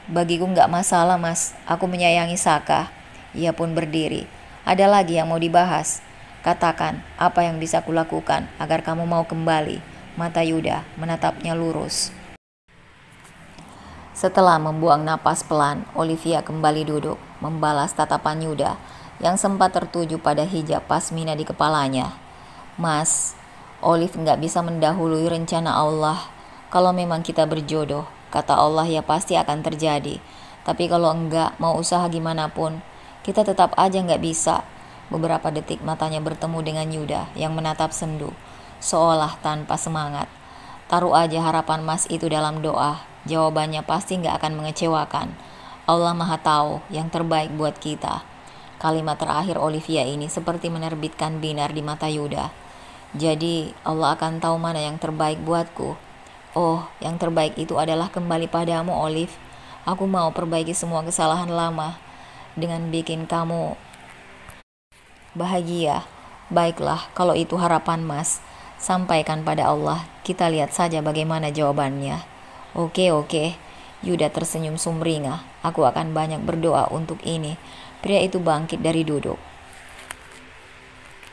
Bagiku gak masalah, Mas. Aku menyayangi Saka. Ia pun berdiri. Ada lagi yang mau dibahas? Katakan, apa yang bisa kulakukan agar kamu mau kembali? Mata Yuda menatapnya lurus. Setelah membuang napas pelan, Olivia kembali duduk, membalas tatapan Yuda yang sempat tertuju pada hijab pasmina di kepalanya. Mas, Olive nggak bisa mendahului rencana Allah. Kalau memang kita berjodoh, kata Allah ya pasti akan terjadi. Tapi kalau enggak, mau usaha gimana pun, kita tetap aja nggak bisa. Beberapa detik matanya bertemu dengan Yuda yang menatap sendu, seolah tanpa semangat. Taruh aja harapan Mas itu dalam doa. Jawabannya pasti gak akan mengecewakan. Allah Maha Tahu yang terbaik buat kita. Kalimat terakhir Olivia ini seperti menerbitkan binar di mata Yuda. Jadi Allah akan tahu mana yang terbaik buatku. Oh, yang terbaik itu adalah kembali padamu, Olive. Aku mau perbaiki semua kesalahan lama dengan bikin kamu bahagia. Baiklah, kalau itu harapan Mas. Sampaikan pada Allah, kita lihat saja bagaimana jawabannya. Oke. Yuda tersenyum sumringah. Aku akan banyak berdoa untuk ini. Pria itu bangkit dari duduk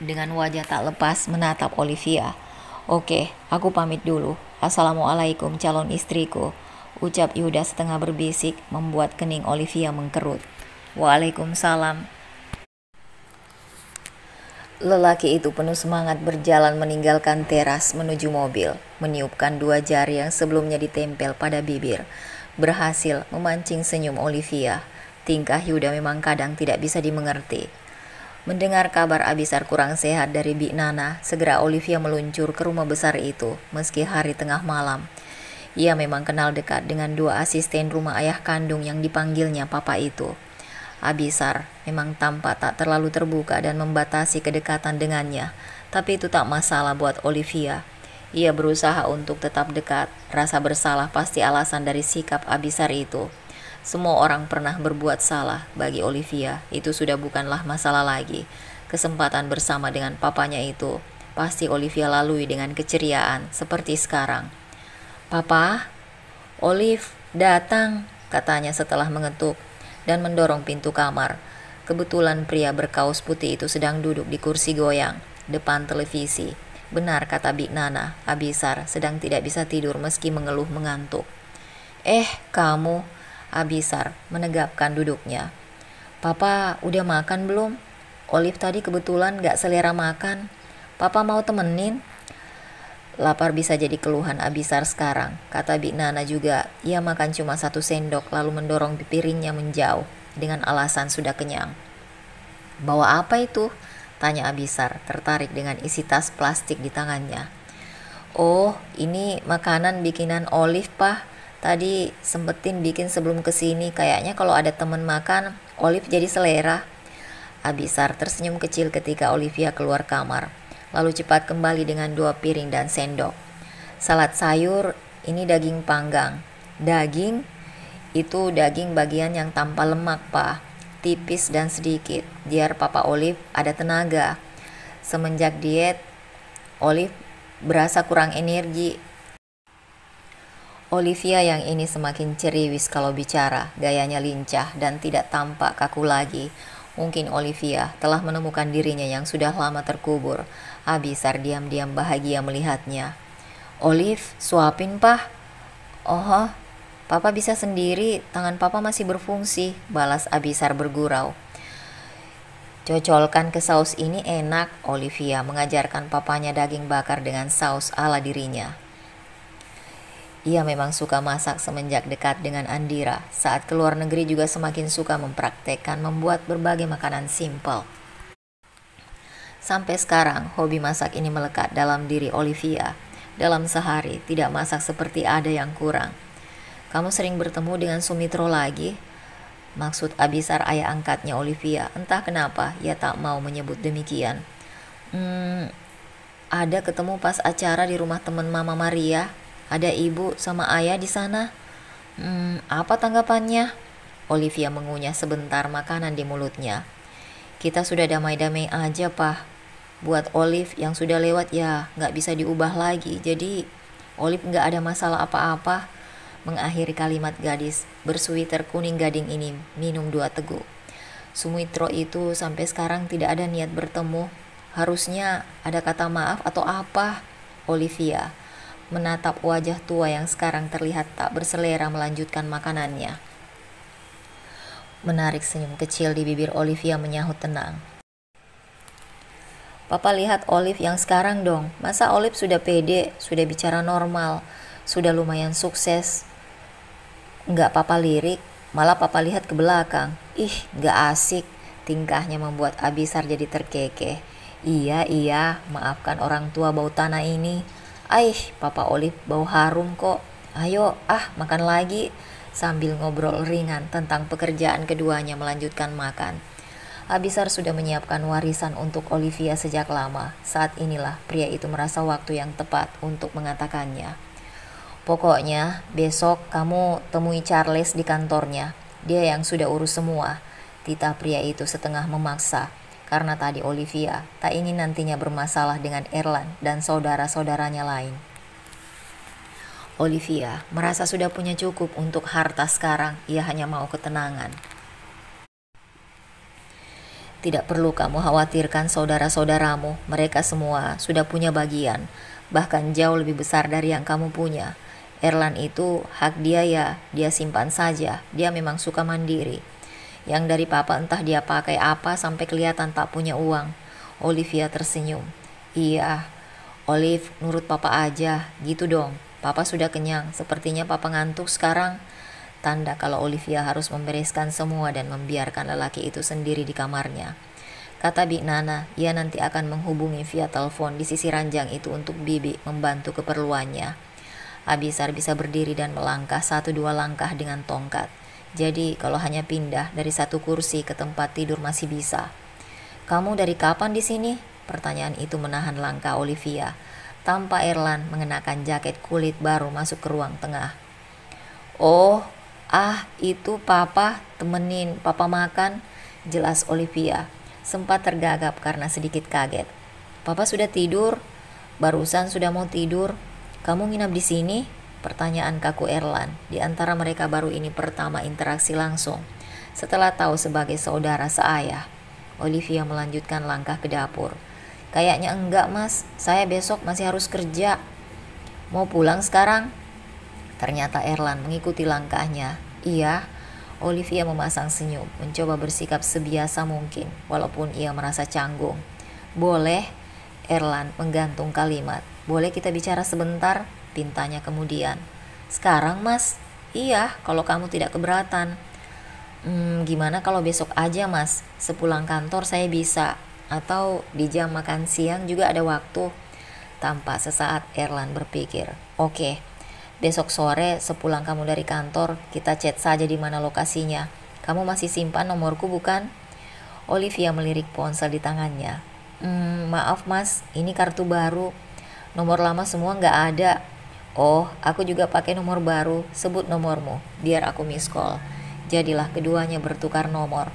dengan wajah tak lepas menatap Olivia. Oke, aku pamit dulu. Assalamualaikum calon istriku, ucap Yuda setengah berbisik, membuat kening Olivia mengkerut. Waalaikumsalam. Lelaki itu penuh semangat berjalan meninggalkan teras menuju mobil, meniupkan dua jari yang sebelumnya ditempel pada bibir. Berhasil memancing senyum Olivia. Tingkah Yuda memang kadang tidak bisa dimengerti. Mendengar kabar Abisar kurang sehat dari Bik Nana, segera Olivia meluncur ke rumah besar itu, meski hari tengah malam. Ia memang kenal dekat dengan dua asisten rumah ayah kandung yang dipanggilnya papa itu. Abisar memang tampak tak terlalu terbuka dan membatasi kedekatan dengannya, tapi itu tak masalah buat Olivia. Ia berusaha untuk tetap dekat. Rasa bersalah pasti alasan dari sikap Abisar itu. Semua orang pernah berbuat salah. Bagi Olivia, itu sudah bukanlah masalah lagi. Kesempatan bersama dengan papanya itu pasti Olivia lalui dengan keceriaan seperti sekarang. Papa, Olive datang, katanya setelah mengetuk dan mendorong pintu kamar. Kebetulan pria berkaus putih itu sedang duduk di kursi goyang depan televisi. Benar kata Bik Nana, Abisar sedang tidak bisa tidur meski mengeluh mengantuk. Kamu, Abisar menegapkan duduknya. Papa udah makan belum? Olive tadi kebetulan gak selera makan. Papa mau temenin? Lapar bisa jadi keluhan Abisar sekarang, kata Bik Nana juga. Ia makan cuma 1 sendok lalu mendorong piringnya menjauh dengan alasan sudah kenyang. Bawa apa itu? Tanya Abisar, tertarik dengan isi tas plastik di tangannya. Oh, ini makanan bikinan Olive, Pak. Tadi sempetin bikin sebelum kesini. Kayaknya kalau ada temen makan, Olive jadi selera. Abisar tersenyum kecil ketika Olivia keluar kamar, lalu cepat kembali dengan 2 piring dan sendok. Salad sayur, ini daging panggang. Daging? Itu daging bagian yang tanpa lemak, Pak. Tipis dan sedikit, biar Papa Olive ada tenaga. Semenjak diet, Olive berasa kurang energi. Olivia yang ini semakin ceriwis kalau bicara, gayanya lincah dan tidak tampak kaku lagi. Mungkin Olivia telah menemukan dirinya yang sudah lama terkubur. Abisar diam-diam bahagia melihatnya. Olive, suapin, Pak. Oh, Papa bisa sendiri, tangan Papa masih berfungsi, balas Abisar bergurau. Cocolkan ke saus ini enak, Olivia mengajarkan papanya daging bakar dengan saus ala dirinya. Ia memang suka masak semenjak dekat dengan Andira. Saat keluar negeri juga semakin suka mempraktekkan membuat berbagai makanan simpel. Sampai sekarang, hobi masak ini melekat dalam diri Olivia. Dalam sehari, tidak masak seperti ada yang kurang. Kamu sering bertemu dengan Sumitro lagi? Maksud Abisar ayah angkatnya Olivia. Entah kenapa, ia tak mau menyebut demikian. Ada ketemu pas acara di rumah temen Mama Maria. Ada ibu sama ayah di sana. Apa tanggapannya? Olivia mengunyah sebentar makanan di mulutnya. Kita sudah damai-damai aja, Pak. Buat Olive yang sudah lewat ya nggak bisa diubah lagi. Jadi Olive nggak ada masalah apa-apa. Mengakhiri kalimat gadis bersweater kuning gading ini minum 2 teguk. Sumitro itu sampai sekarang tidak ada niat bertemu. Harusnya ada kata maaf atau apa. Olivia menatap wajah tua yang sekarang terlihat tak berselera melanjutkan makanannya. Menarik senyum kecil di bibir Olivia menyahut tenang. Papa lihat Olive yang sekarang dong. Masa Olive sudah pede, sudah bicara normal, sudah lumayan sukses. Nggak papa lirik, malah papa lihat ke belakang. Ih, nggak asik. Tingkahnya membuat Abisar jadi terkekeh. Iya, maafkan orang tua bau tanah ini. Papa Olive bau harum kok. Ayo, makan lagi. Sambil ngobrol ringan tentang pekerjaan keduanya melanjutkan makan. Abisar sudah menyiapkan warisan untuk Olivia sejak lama. Saat inilah pria itu merasa waktu yang tepat untuk mengatakannya. Pokoknya besok kamu temui Charles di kantornya. Dia yang sudah urus semua. Titah pria itu setengah memaksa. Karena tadi Olivia tak ingin nantinya bermasalah dengan Erland dan saudara-saudaranya lain. Olivia merasa sudah punya cukup untuk harta sekarang. Ia hanya mau ketenangan. Tidak perlu kamu khawatirkan saudara-saudaramu. Mereka semua sudah punya bagian. Bahkan jauh lebih besar dari yang kamu punya. Erland itu hak dia ya. Dia simpan saja. Dia memang suka mandiri. Yang dari papa entah dia pakai apa sampai kelihatan tak punya uang. Olivia tersenyum. Iya, Olive nurut papa aja. Gitu dong. Papa sudah kenyang. Sepertinya papa ngantuk sekarang. Tanda kalau Olivia harus membereskan semua dan membiarkan lelaki itu sendiri di kamarnya. Kata Bik Nana, ia nanti akan menghubungi via telepon di sisi ranjang itu untuk Bibi membantu keperluannya. Abisar bisa berdiri dan melangkah 1-2 langkah dengan tongkat. Jadi kalau hanya pindah dari satu kursi ke tempat tidur masih bisa. Kamu dari kapan di sini? Pertanyaan itu menahan langkah Olivia. Tanpa Erland mengenakan jaket kulit baru masuk ke ruang tengah. Oh, itu papa temenin papa makan, jelas Olivia. Sempat tergagap karena sedikit kaget. Papa sudah tidur? Barusan sudah mau tidur. Kamu nginap di sini? Pertanyaan kaku Erland. Di antara mereka baru ini pertama interaksi langsung. Setelah tahu sebagai saudara seayah, Olivia melanjutkan langkah ke dapur. Kayaknya enggak mas, saya besok masih harus kerja. Mau pulang sekarang? Ternyata Erland mengikuti langkahnya. Iya, Olivia memasang senyum, mencoba bersikap sebiasa mungkin, walaupun ia merasa canggung. Boleh, Erland menggantung kalimat. Boleh kita bicara sebentar? Pintanya kemudian. Sekarang mas? Iya, kalau kamu tidak keberatan. Gimana kalau besok aja mas? Sepulang kantor saya bisa. Atau di jam makan siang juga ada waktu. Tanpa sesaat Erland berpikir. Oke. Besok sore sepulang kamu dari kantor, kita chat saja di mana lokasinya. Kamu masih simpan nomorku bukan? Olivia melirik ponsel di tangannya. Maaf mas, ini kartu baru. Nomor lama semua nggak ada. Oh, aku juga pakai nomor baru. Sebut nomormu, biar aku miss call. Jadilah keduanya bertukar nomor.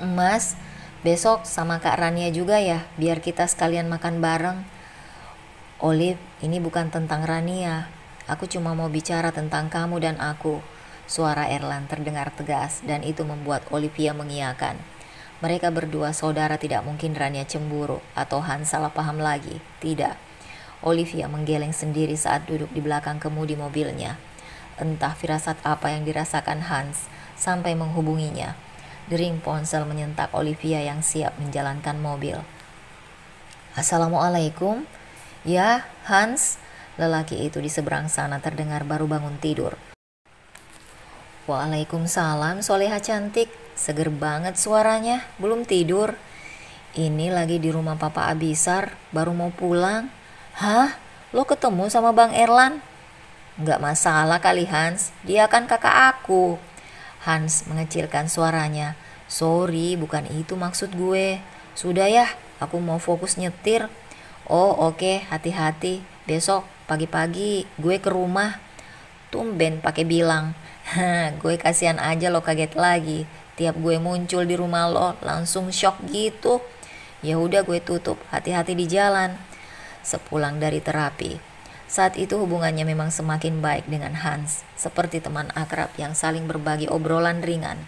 Mas, besok sama Kak Rania juga ya, biar kita sekalian makan bareng. Olive, ini bukan tentang Rania. Aku cuma mau bicara tentang kamu dan aku. Suara Erland terdengar tegas dan itu membuat Olivia mengiyakan. Mereka berdua saudara, tidak mungkin Rania cemburu atau Hans salah paham lagi. Tidak. Olivia menggeleng sendiri saat duduk di belakang kemudi mobilnya. Entah firasat apa yang dirasakan Hans sampai menghubunginya. Dering ponsel menyentak Olivia yang siap menjalankan mobil. Assalamualaikum. Ya, Hans, lelaki itu di seberang sana terdengar baru bangun tidur. Waalaikumsalam, Soleha cantik. Seger banget suaranya, belum tidur. Ini lagi di rumah Papa Abisar, baru mau pulang. Hah? Lo ketemu sama Bang Erland? Nggak masalah kali Hans, dia kan kakak aku. Hans mengecilkan suaranya. Sorry, bukan itu maksud gue. Sudah ya, aku mau fokus nyetir. Oh oke, hati-hati. Besok pagi-pagi gue ke rumah. Tumben pakai bilang. Gue kasihan aja lo kaget lagi. Tiap gue muncul di rumah lo langsung shock gitu. Ya udah gue tutup, hati-hati di jalan. Sepulang dari terapi, saat itu hubungannya memang semakin baik dengan Hans, seperti teman akrab yang saling berbagi obrolan ringan.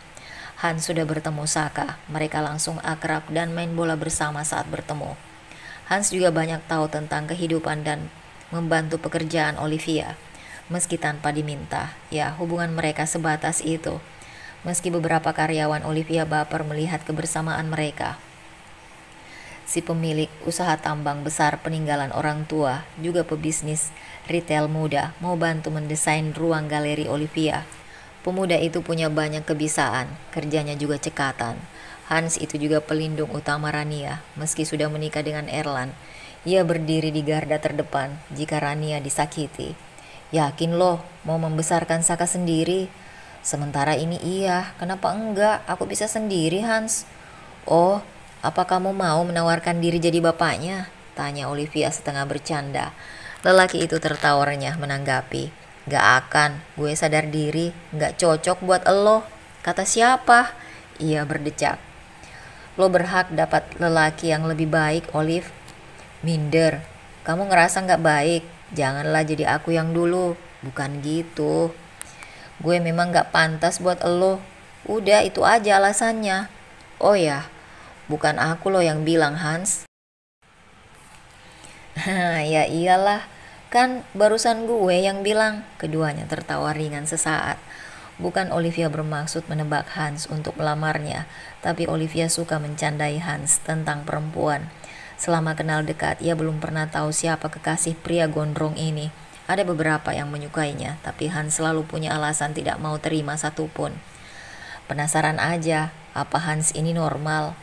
Hans sudah bertemu Saka, mereka langsung akrab dan main bola bersama saat bertemu. Hans juga banyak tahu tentang kehidupan dan membantu pekerjaan Olivia. Meski tanpa diminta, ya hubungan mereka sebatas itu. Meski beberapa karyawan Olivia baper melihat kebersamaan mereka. Si pemilik usaha tambang besar peninggalan orang tua, juga pebisnis retail muda, mau bantu mendesain ruang galeri Olivia. Pemuda itu punya banyak kebisaan, kerjanya juga cekatan. Hans itu juga pelindung utama Rania, meski sudah menikah dengan Erlan. Ia berdiri di garda terdepan jika Rania disakiti. Yakin loh mau membesarkan Saka sendiri? Sementara ini iya, kenapa enggak? Aku bisa sendiri, Hans. Oh, apa kamu mau menawarkan diri jadi bapaknya? Tanya Olivia setengah bercanda. Lelaki itu tertawa renyah menanggapi. Gak akan, gue sadar diri, gak cocok buat elo. Kata siapa? Ia berdecak. Lo berhak dapat lelaki yang lebih baik, Olive. Minder, kamu ngerasa gak baik? Janganlah jadi aku yang dulu. Bukan gitu. Gue memang gak pantas buat elo. Udah itu aja alasannya. Oh ya, bukan aku loh yang bilang, Hans. Ya iyalah, kan barusan gue yang bilang. Keduanya tertawa ringan sesaat. Bukan Olivia bermaksud menebak Hans untuk melamarnya, tapi Olivia suka mencandai Hans tentang perempuan. Selama kenal dekat, ia belum pernah tahu siapa kekasih pria gondrong ini. Ada beberapa yang menyukainya, tapi Hans selalu punya alasan tidak mau terima satupun. Penasaran aja, apa Hans ini normal?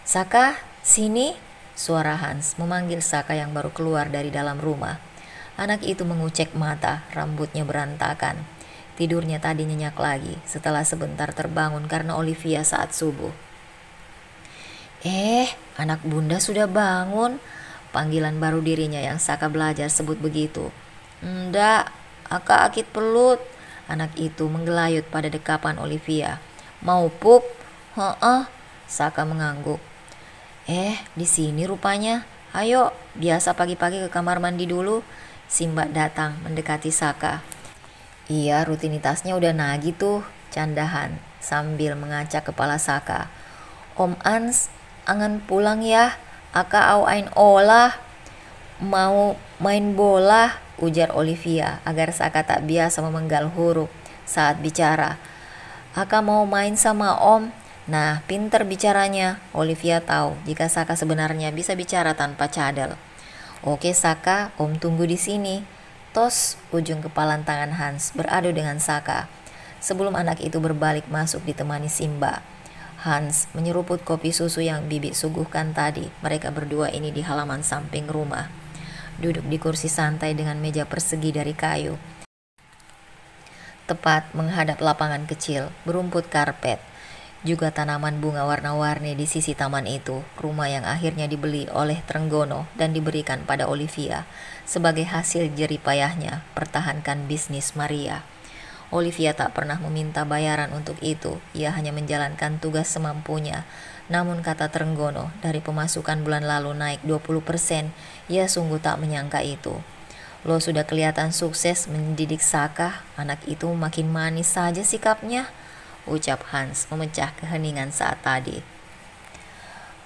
Saka, sini. Suara Hans memanggil Saka yang baru keluar dari dalam rumah. Anak itu mengucek mata, rambutnya berantakan. Tidurnya tadi nyenyak lagi setelah sebentar terbangun karena Olivia saat subuh. Anak bunda sudah bangun. Panggilan baru dirinya yang Saka belajar sebut begitu. Ndak, Aka akit pelut. Anak itu menggelayut pada dekapan Olivia. Mau pup? Heeh, Saka mengangguk. Di sini rupanya. Ayo, biasa pagi-pagi ke kamar mandi dulu. Simba datang mendekati Saka. Iya, rutinitasnya udah nagih tuh, candahan sambil mengacak kepala Saka. Om Ans, angan pulang ya. Aka au ain olah. Mau main bola, ujar Olivia agar Saka tak biasa memenggal huruf saat bicara. Aka mau main sama Om. Nah, pinter bicaranya. Olivia tahu jika Saka sebenarnya bisa bicara tanpa cadel. Oke Saka, Om tunggu di sini. Tos, ujung kepalan tangan Hans beradu dengan Saka. Sebelum anak itu berbalik masuk ditemani Simba. Hans menyeruput kopi susu yang Bibi suguhkan tadi. Mereka berdua ini di halaman samping rumah. Duduk di kursi santai dengan meja persegi dari kayu. Tepat menghadap lapangan kecil, berumput karpet. Juga tanaman bunga warna-warni di sisi taman itu, rumah yang akhirnya dibeli oleh Trenggono dan diberikan pada Olivia sebagai hasil jeripayahnya pertahankan bisnis Maria. Olivia tak pernah meminta bayaran untuk itu, ia hanya menjalankan tugas semampunya. Namun kata Trenggono, dari pemasukan bulan lalu naik 20%, ia sungguh tak menyangka itu. Lo sudah kelihatan sukses mendidik Saka, anak itu makin manis saja sikapnya, ucap Hans memecah keheningan saat tadi.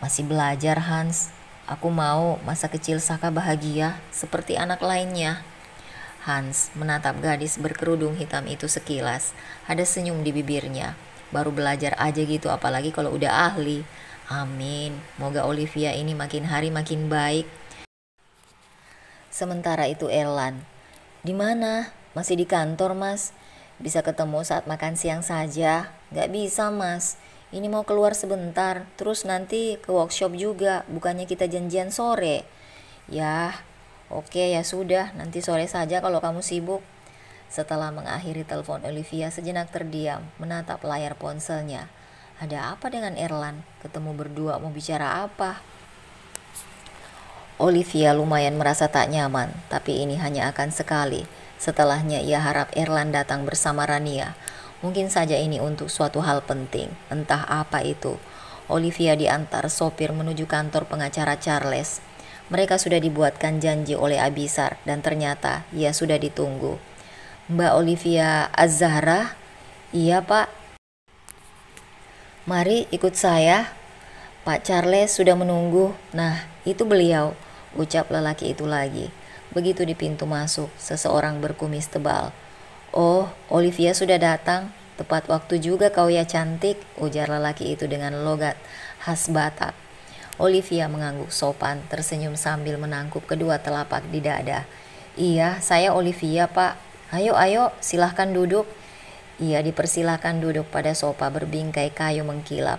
Masih belajar Hans, aku mau masa kecil Saka bahagia seperti anak lainnya. Hans menatap gadis berkerudung hitam itu sekilas, ada senyum di bibirnya. Baru belajar aja gitu apalagi kalau udah ahli. Amin, moga Olivia ini makin hari makin baik. Sementara itu Erlan, di mana? Masih di kantor Mas? Bisa ketemu saat makan siang saja? Gak bisa Mas, ini mau keluar sebentar, terus nanti ke workshop juga, bukannya kita janjian sore. Ya, oke ya sudah, nanti sore saja kalau kamu sibuk. Setelah mengakhiri telepon, Olivia sejenak terdiam, menatap layar ponselnya. Ada apa dengan Erlan? Ketemu berdua mau bicara apa? Olivia lumayan merasa tak nyaman, tapi ini hanya akan sekali. Setelahnya ia harap Erland datang bersama Rania. Mungkin saja ini untuk suatu hal penting, entah apa itu. Olivia diantar sopir menuju kantor pengacara Charles. Mereka sudah dibuatkan janji oleh Abisar dan ternyata ia sudah ditunggu. Mbak Olivia Az-Zahra? Iya pak. Mari ikut saya. Pak Charles sudah menunggu. Nah, itu beliau, ucap lelaki itu lagi. Begitu di pintu masuk, seseorang berkumis tebal. Oh, Olivia sudah datang. Tepat waktu juga kau ya cantik, ujar lelaki itu dengan logat khas Batak. Olivia mengangguk sopan, tersenyum sambil menangkup kedua telapak di dada. Iya, saya Olivia pak. Ayo, silahkan duduk. Ia dipersilahkan duduk pada sofa berbingkai kayu mengkilap.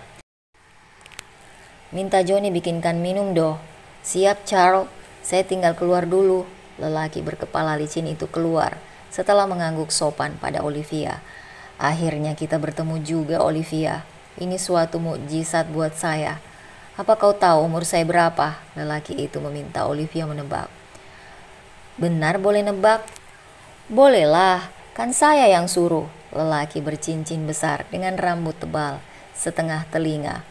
Minta Johnny bikinkan minum doh. Siap Charles, saya tinggal keluar dulu. Lelaki berkepala licin itu keluar setelah mengangguk sopan pada Olivia. Akhirnya kita bertemu juga Olivia. Ini suatu mukjizat buat saya. Apa kau tahu umur saya berapa? Lelaki itu meminta Olivia menebak. Benar boleh nebak? Bolehlah, kan saya yang suruh. Lelaki bercincin besar dengan rambut tebal setengah telinga.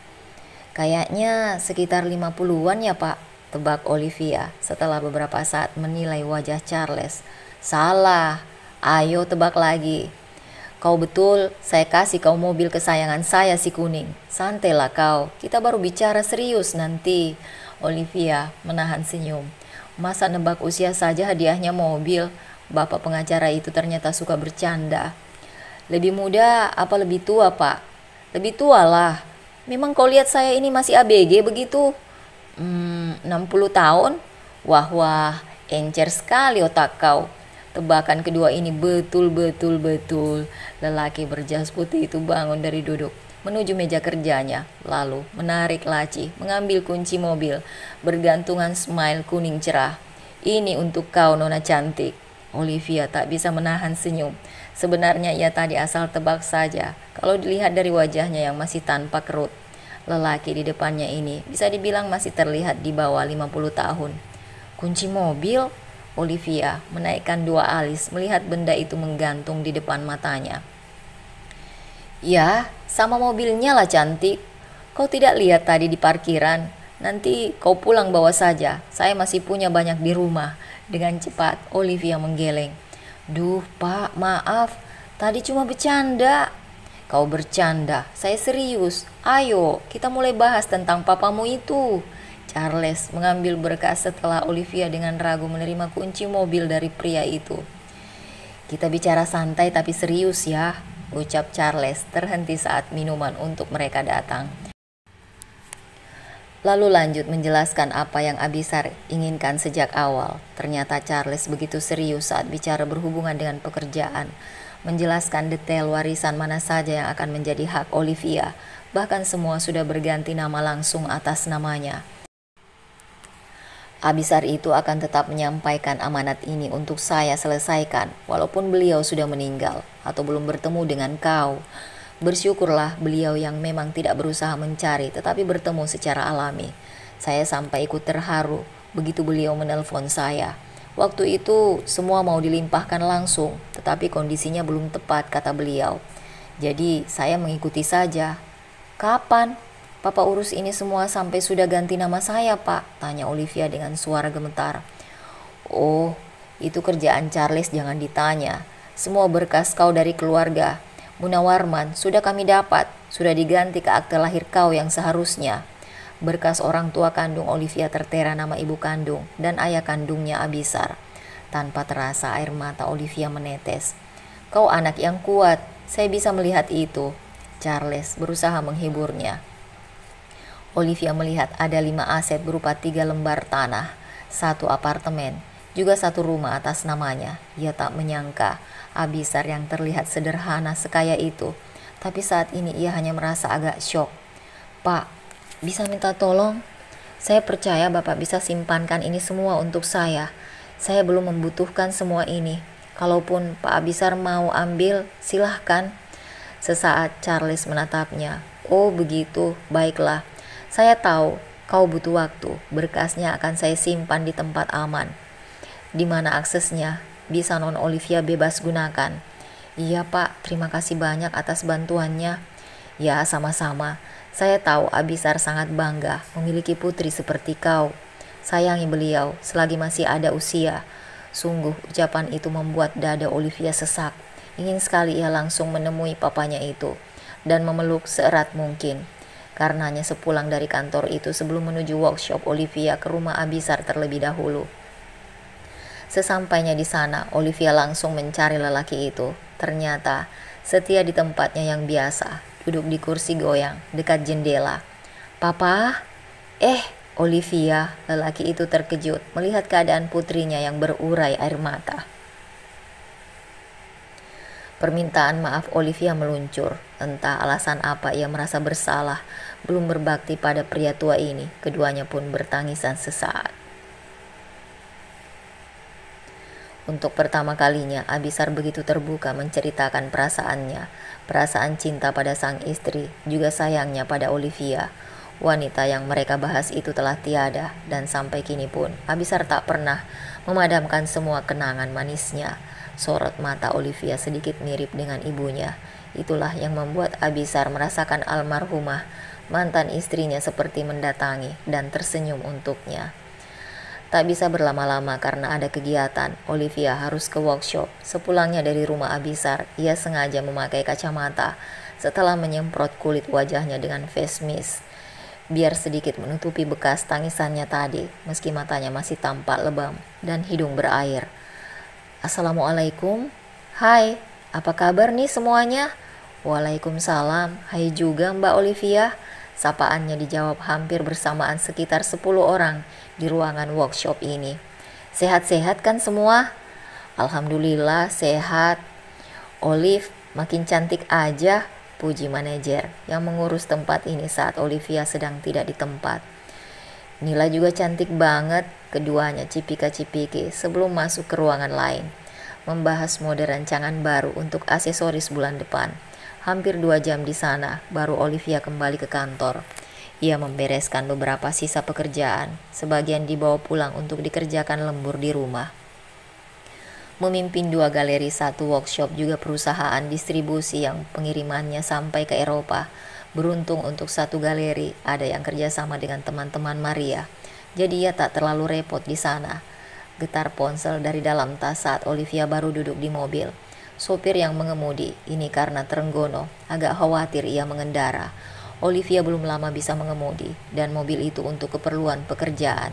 Kayaknya sekitar 50-an ya pak, tebak Olivia setelah beberapa saat menilai wajah Charles. Salah, ayo tebak lagi. Kau betul, saya kasih kau mobil kesayangan saya si kuning. Santailah kau, kita baru bicara serius nanti. Olivia menahan senyum. Masa nebak usia saja hadiahnya mobil? Bapak pengacara itu ternyata suka bercanda. Lebih muda apa lebih tua pak? Lebih tua lah. Memang kau lihat saya ini masih ABG begitu? 60 tahun? Wah, encer sekali otak kau. Tebakan kedua ini betul. Lelaki berjas putih itu bangun dari duduk, menuju meja kerjanya, lalu menarik laci, mengambil kunci mobil, bergantungan smile kuning cerah. Ini untuk kau nona cantik. Olivia tak bisa menahan senyum. Sebenarnya ia tadi asal tebak saja, kalau dilihat dari wajahnya yang masih tanpa kerut. Lelaki di depannya ini bisa dibilang masih terlihat di bawah 50 tahun. Kunci mobil? Olivia menaikkan dua alis melihat benda itu menggantung di depan matanya. Ya, sama mobilnya lah cantik. Kau tidak lihat tadi di parkiran? Nanti kau pulang bawa saja. Saya masih punya banyak di rumah. Dengan cepat Olivia menggeleng. Duh pak, maaf. Tadi cuma bercanda. Kau bercanda, saya serius. Ayo, kita mulai bahas tentang papamu itu. Charles mengambil berkas setelah Olivia dengan ragu menerima kunci mobil dari pria itu. Kita bicara santai tapi serius ya, ucap Charles terhenti saat minuman untuk mereka datang. Lalu lanjut menjelaskan apa yang Abisar inginkan sejak awal. Ternyata Charles begitu serius saat bicara berhubungan dengan pekerjaan. Menjelaskan detail warisan mana saja yang akan menjadi hak Olivia. Bahkan semua sudah berganti nama langsung atas namanya. Abisar itu akan tetap menyampaikan amanat ini untuk saya selesaikan, walaupun beliau sudah meninggal atau belum bertemu dengan kau. Bersyukurlah beliau yang memang tidak berusaha mencari, tetapi bertemu secara alami. Saya sampai ikut terharu begitu beliau menelpon saya. Waktu itu semua mau dilimpahkan langsung, tetapi kondisinya belum tepat, kata beliau. Jadi saya mengikuti saja. Kapan? Papa urus ini semua sampai sudah ganti nama saya, Pak, tanya Olivia dengan suara gemetar. Oh, itu kerjaan Charles, jangan ditanya. Semua berkas kau dari keluarga Munawarman sudah kami dapat, sudah diganti ke akte lahir kau yang seharusnya. Berkas orang tua kandung Olivia tertera nama ibu kandung dan ayah kandungnya Abisar. Tanpa terasa air mata Olivia menetes. Kau anak yang kuat, saya bisa melihat itu. Charles berusaha menghiburnya. Olivia melihat ada 5 aset berupa 3 lembar tanah, 1 apartemen, juga 1 rumah atas namanya. Ia tak menyangka Abisar yang terlihat sederhana sekaya itu, tapi saat ini ia hanya merasa agak syok. Pak, bisa minta tolong? Saya percaya Bapak bisa simpankan ini semua untuk saya. Saya belum membutuhkan semua ini. Kalaupun Pak Abisar mau ambil, silahkan. Sesaat Charles menatapnya. Oh begitu, baiklah. Saya tahu Kau butuh waktu, berkasnya akan saya simpan di tempat aman. Di mana aksesnya? Bisa non Olivia bebas gunakan. Iya Pak, terima kasih banyak atas bantuannya. Ya, sama-sama. Saya tahu Abisar sangat bangga memiliki putri seperti kau. Sayangi beliau selagi masih ada usia. Sungguh ucapan itu membuat dada Olivia sesak. Ingin sekali ia langsung menemui papanya itu dan memeluk seerat mungkin. Karenanya sepulang dari kantor itu sebelum menuju workshop, Olivia ke rumah Abisar terlebih dahulu. Sesampainya di sana, Olivia langsung mencari lelaki itu. Ternyata setia di tempatnya yang biasa, duduk di kursi goyang dekat jendela. "Papa?" Olivia, lelaki itu terkejut melihat keadaan putrinya yang berurai air mata. Permintaan maaf Olivia meluncur. Entah alasan apa ia merasa bersalah belum berbakti pada pria tua ini. Keduanya pun bertangisan sesaat. Untuk pertama kalinya, Abisar begitu terbuka menceritakan perasaannya, perasaan cinta pada sang istri, juga sayangnya pada Olivia. Wanita yang mereka bahas itu telah tiada, dan sampai kini pun Abisar tak pernah memadamkan semua kenangan manisnya. Sorot mata Olivia sedikit mirip dengan ibunya. Itulah yang membuat Abisar merasakan almarhumah mantan istrinya seperti mendatangi dan tersenyum untuknya. Tak bisa berlama-lama karena ada kegiatan. Olivia harus ke workshop. Sepulangnya dari rumah Abisar, ia sengaja memakai kacamata setelah menyemprot kulit wajahnya dengan face mist, biar sedikit menutupi bekas tangisannya tadi, meski matanya masih tampak lebam dan hidung berair. "Assalamualaikum." "Hai, apa kabar nih semuanya?" "Waalaikumsalam, hai juga Mbak Olivia." Sapaannya dijawab hampir bersamaan sekitar 10 orang di ruangan workshop ini. "Sehat-sehat kan semua?" "Alhamdulillah sehat." "Olive makin cantik aja," puji manajer yang mengurus tempat ini saat Olivia sedang tidak di tempat. "Nila juga cantik banget." Keduanya cipika-cipiki sebelum masuk ke ruangan lain, membahas mode rancangan baru untuk aksesoris bulan depan. Hampir 2 jam di sana, baru Olivia kembali ke kantor. Ia membereskan beberapa sisa pekerjaan, sebagian dibawa pulang untuk dikerjakan lembur di rumah. Memimpin 2 galeri, 1 workshop, juga perusahaan distribusi yang pengirimannya sampai ke Eropa. Beruntung untuk 1 galeri, ada yang kerjasama dengan teman-teman Maria. Jadi ia tak terlalu repot di sana. Getar ponsel dari dalam tas saat Olivia baru duduk di mobil. Sopir yang mengemudi, ini karena terenggono, agak khawatir ia mengendara. Olivia belum lama bisa mengemudi, dan mobil itu untuk keperluan pekerjaan.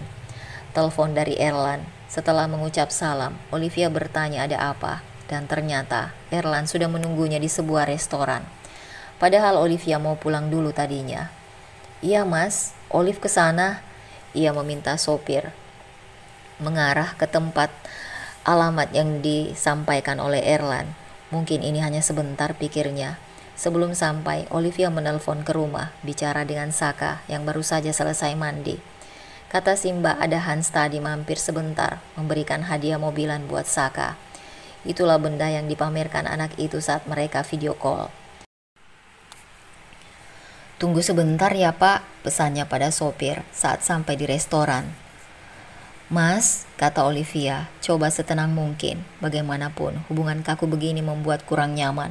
Telepon dari Erlan. Setelah mengucap salam, Olivia bertanya ada apa, dan ternyata Erlan sudah menunggunya di sebuah restoran. Padahal Olivia mau pulang dulu tadinya. "Iya mas, Olive ke sana." Ia meminta sopir mengarah ke tempat alamat yang disampaikan oleh Erlan. Mungkin ini hanya sebentar, pikirnya. Sebelum sampai, Olivia menelpon ke rumah, bicara dengan Saka yang baru saja selesai mandi. Kata Simba ada Hans tadi mampir sebentar, memberikan hadiah mobilan buat Saka. Itulah benda yang dipamerkan anak itu saat mereka video call. "Tunggu sebentar ya Pak," pesannya pada sopir saat sampai di restoran. "Mas," kata Olivia, "coba setenang mungkin. Bagaimanapun, hubungan kaku begini membuat kurang nyaman."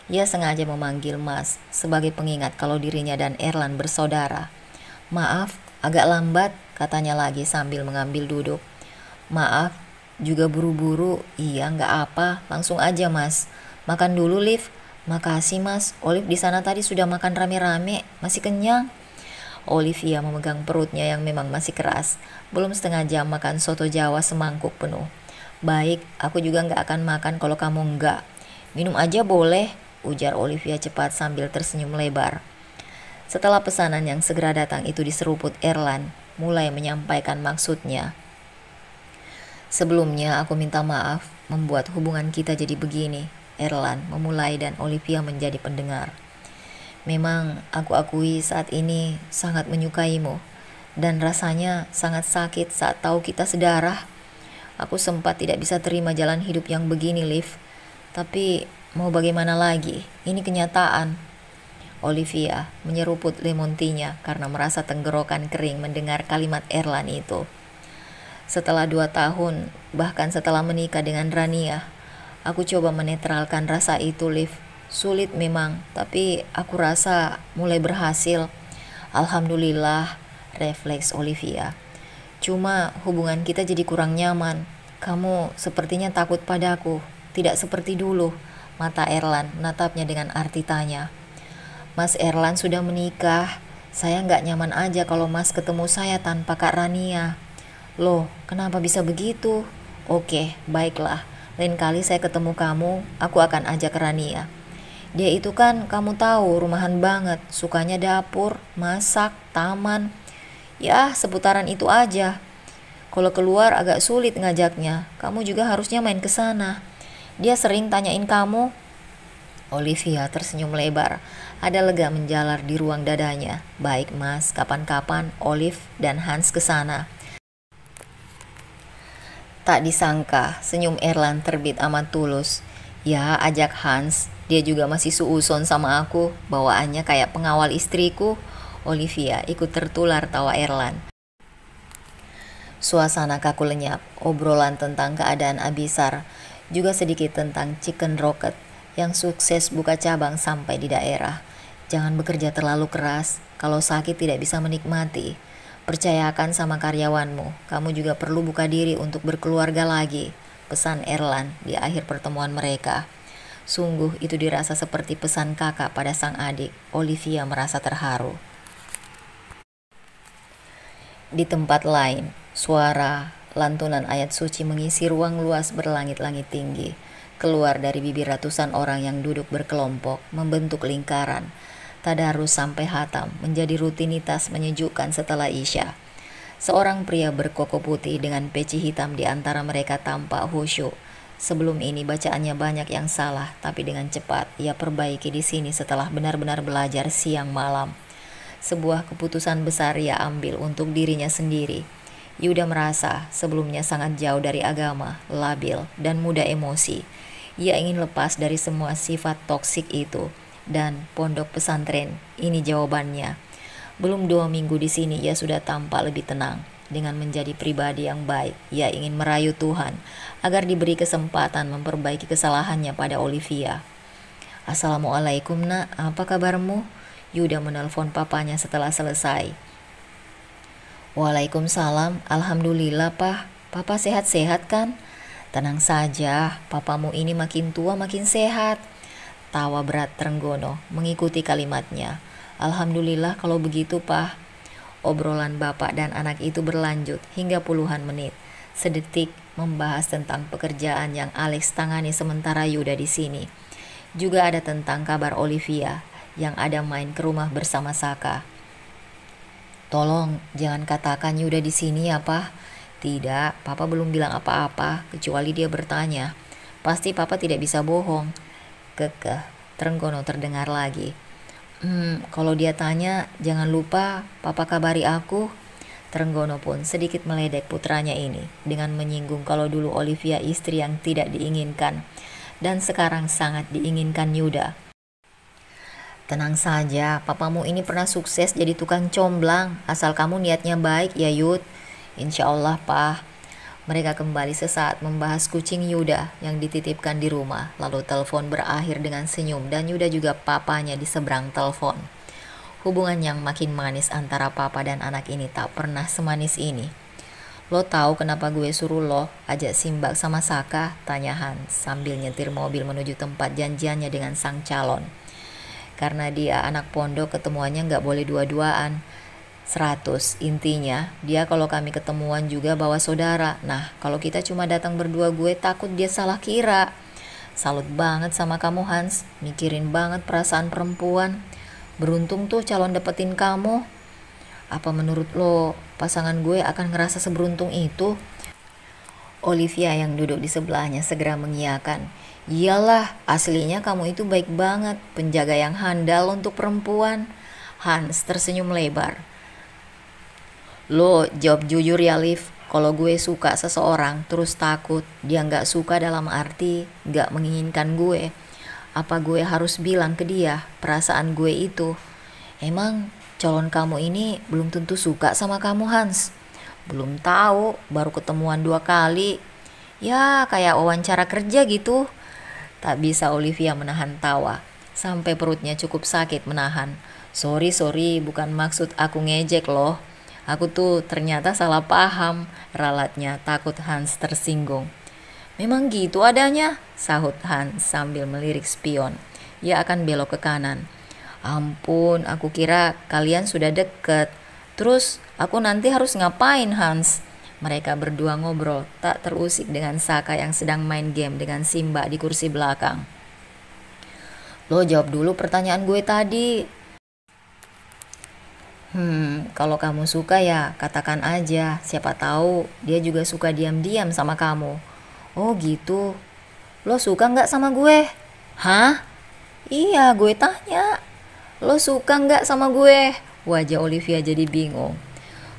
Ia sengaja memanggil Mas sebagai pengingat kalau dirinya dan Erlan bersaudara. "Maaf, agak lambat," katanya lagi sambil mengambil duduk. "Maaf, juga buru-buru." "Iya, nggak apa, langsung aja Mas. Makan dulu, Liv." "Makasih Mas, Olive di sana tadi sudah makan rame-rame, masih kenyang." Olivia memegang perutnya yang memang masih keras. Belum setengah jam makan soto Jawa semangkuk penuh. "Baik, aku juga nggak akan makan kalau kamu nggak." "Minum aja boleh," ujar Olivia cepat sambil tersenyum lebar. Setelah pesanan yang segera datang itu diseruput, Erlan mulai menyampaikan maksudnya. "Sebelumnya aku minta maaf membuat hubungan kita jadi begini." Erlan memulai dan Olivia menjadi pendengar. "Memang aku akui saat ini sangat menyukaimu, dan rasanya sangat sakit saat tahu kita sedarah. Aku sempat tidak bisa terima jalan hidup yang begini, Liv. Tapi mau bagaimana lagi, ini kenyataan." Olivia menyeruput lemon tea-nya karena merasa tenggorokan kering mendengar kalimat Erlan itu. Setelah 2 tahun, bahkan setelah menikah dengan Rania, aku coba menetralkan rasa itu, Liv. Sulit memang, tapi aku rasa mulai berhasil. Alhamdulillah, refleks Olivia. Cuma hubungan kita jadi kurang nyaman. Kamu sepertinya takut padaku, tidak seperti dulu. Mata Erlan menatapnya dengan arti tanya. Mas Erlan sudah menikah. Saya nggak nyaman aja kalau Mas ketemu saya tanpa Kak Rania. Loh, kenapa bisa begitu? Oke, baiklah. Lain kali saya ketemu kamu, aku akan ajak Rania. Dia itu kan kamu tahu rumahan banget, sukanya dapur, masak, taman. Ya, seputaran itu aja. Kalau keluar agak sulit ngajaknya, kamu juga harusnya main ke sana. Dia sering tanyain kamu. Olivia tersenyum lebar. Ada lega menjalar di ruang dadanya. Baik Mas, kapan-kapan Olive dan Hans ke sana. Tak disangka, senyum Erlan terbit amat tulus. Ya, ajak Hans. Dia juga masih suuson sama aku. Bawaannya kayak pengawal istriku. Olivia ikut tertular tawa Erlan. Suasana kaku lenyap. Obrolan tentang keadaan Abisar. Juga sedikit tentang Chicken Rocket yang sukses buka cabang sampai di daerah. Jangan bekerja terlalu keras. Kalau sakit tidak bisa menikmati. Percayakan sama karyawanmu, kamu juga perlu buka diri untuk berkeluarga lagi, pesan Erlan di akhir pertemuan mereka. Sungguh itu dirasa seperti pesan kakak pada sang adik. Olivia merasa terharu. Di tempat lain, suara lantunan ayat suci mengisi ruang luas berlangit-langit tinggi, keluar dari bibir ratusan orang yang duduk berkelompok, membentuk lingkaran. Tadarus sampai hatam menjadi rutinitas menyejukkan setelah Isya. Seorang pria berkoko putih dengan peci hitam di antara mereka tampak khusyuk. Sebelum ini bacaannya banyak yang salah, tapi dengan cepat ia perbaiki di sini setelah benar-benar belajar siang malam. Sebuah keputusan besar ia ambil untuk dirinya sendiri. Yuda merasa sebelumnya sangat jauh dari agama, labil, dan mudah emosi. Ia ingin lepas dari semua sifat toksik itu. Dan pondok pesantren, ini jawabannya. Belum 2 minggu di sini ia sudah tampak lebih tenang. Dengan menjadi pribadi yang baik, ia ingin merayu Tuhan agar diberi kesempatan memperbaiki kesalahannya pada Olivia. Assalamualaikum nak, apa kabarmu? Yuda menelpon papanya setelah selesai. Waalaikumsalam, alhamdulillah Pak. Papa sehat-sehat kan? Tenang saja, papamu ini makin tua makin sehat. Tawa berat Trenggono mengikuti kalimatnya. Alhamdulillah kalau begitu, Pak. Obrolan bapak dan anak itu berlanjut hingga puluhan menit. Sedetik membahas tentang pekerjaan yang Alex tangani sementara Yuda di sini. Juga ada tentang kabar Olivia yang ada main ke rumah bersama Saka. Tolong jangan katakan Yuda di sini ya, Pak. Tidak, Papa belum bilang apa-apa kecuali dia bertanya. Pasti Papa tidak bisa bohong. Kekeh, Trenggono terdengar lagi. Kalau dia tanya, jangan lupa Papa kabari aku. Trenggono pun sedikit meledek putranya ini dengan menyinggung kalau dulu Olivia istri yang tidak diinginkan dan sekarang sangat diinginkan Yuda. Tenang saja, papamu ini pernah sukses jadi tukang comblang, asal kamu niatnya baik ya Yud. Insya Allah, Pak. Mereka kembali sesaat membahas kucing Yuda yang dititipkan di rumah. Lalu telepon berakhir dengan senyum dan Yuda juga papanya di seberang telepon. Hubungan yang makin manis antara papa dan anak ini tak pernah semanis ini. Lo tahu kenapa gue suruh lo ajak Simbak sama Saka? Tanya Hans sambil nyetir mobil menuju tempat janjiannya dengan sang calon. Karena dia anak pondok, ketemuannya nggak boleh dua-duaan. 100, intinya dia kalau kami ketemuan juga bawa saudara. Nah kalau kita cuma datang berdua gue takut dia salah kira. Salut banget sama kamu Hans, mikirin banget perasaan perempuan. Beruntung tuh calon dapetin kamu. Apa menurut lo pasangan gue akan ngerasa seberuntung itu? Olivia yang duduk di sebelahnya segera mengiyakan. Iyalah, aslinya kamu itu baik banget, penjaga yang handal untuk perempuan. Hans tersenyum lebar. Lo jawab jujur ya Liv, kalau gue suka seseorang terus takut dia gak suka dalam arti gak menginginkan gue. Apa gue harus bilang ke dia perasaan gue itu? Emang calon kamu ini belum tentu suka sama kamu, Hans. Belum tahu, baru ketemuan 2 kali. Ya kayak wawancara kerja gitu. Tak bisa Olivia menahan tawa, sampai perutnya cukup sakit menahan. Sorry, bukan maksud aku ngejek loh. Aku tuh ternyata salah paham, ralatnya takut Hans tersinggung. Memang gitu adanya, sahut Hans sambil melirik spion. Ia akan belok ke kanan. Ampun, aku kira kalian sudah deket. Terus aku nanti harus ngapain, Hans? Mereka berdua ngobrol, tak terusik dengan Saka yang sedang main game dengan Simba di kursi belakang. Lo jawab dulu pertanyaan gue tadi. Kalau kamu suka ya katakan aja. Siapa tahu dia juga suka diam-diam sama kamu. Oh gitu. Lo suka nggak sama gue? Hah? Iya, gue tanya. Lo suka nggak sama gue? Wajah Olivia jadi bingung.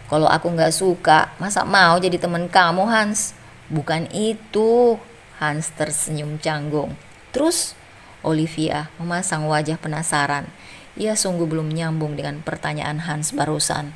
Kalau aku nggak suka, masa mau jadi teman kamu, Hans? Bukan itu. Hans tersenyum canggung. Terus, Olivia memasang wajah penasaran. Ia sungguh belum nyambung dengan pertanyaan Hans barusan.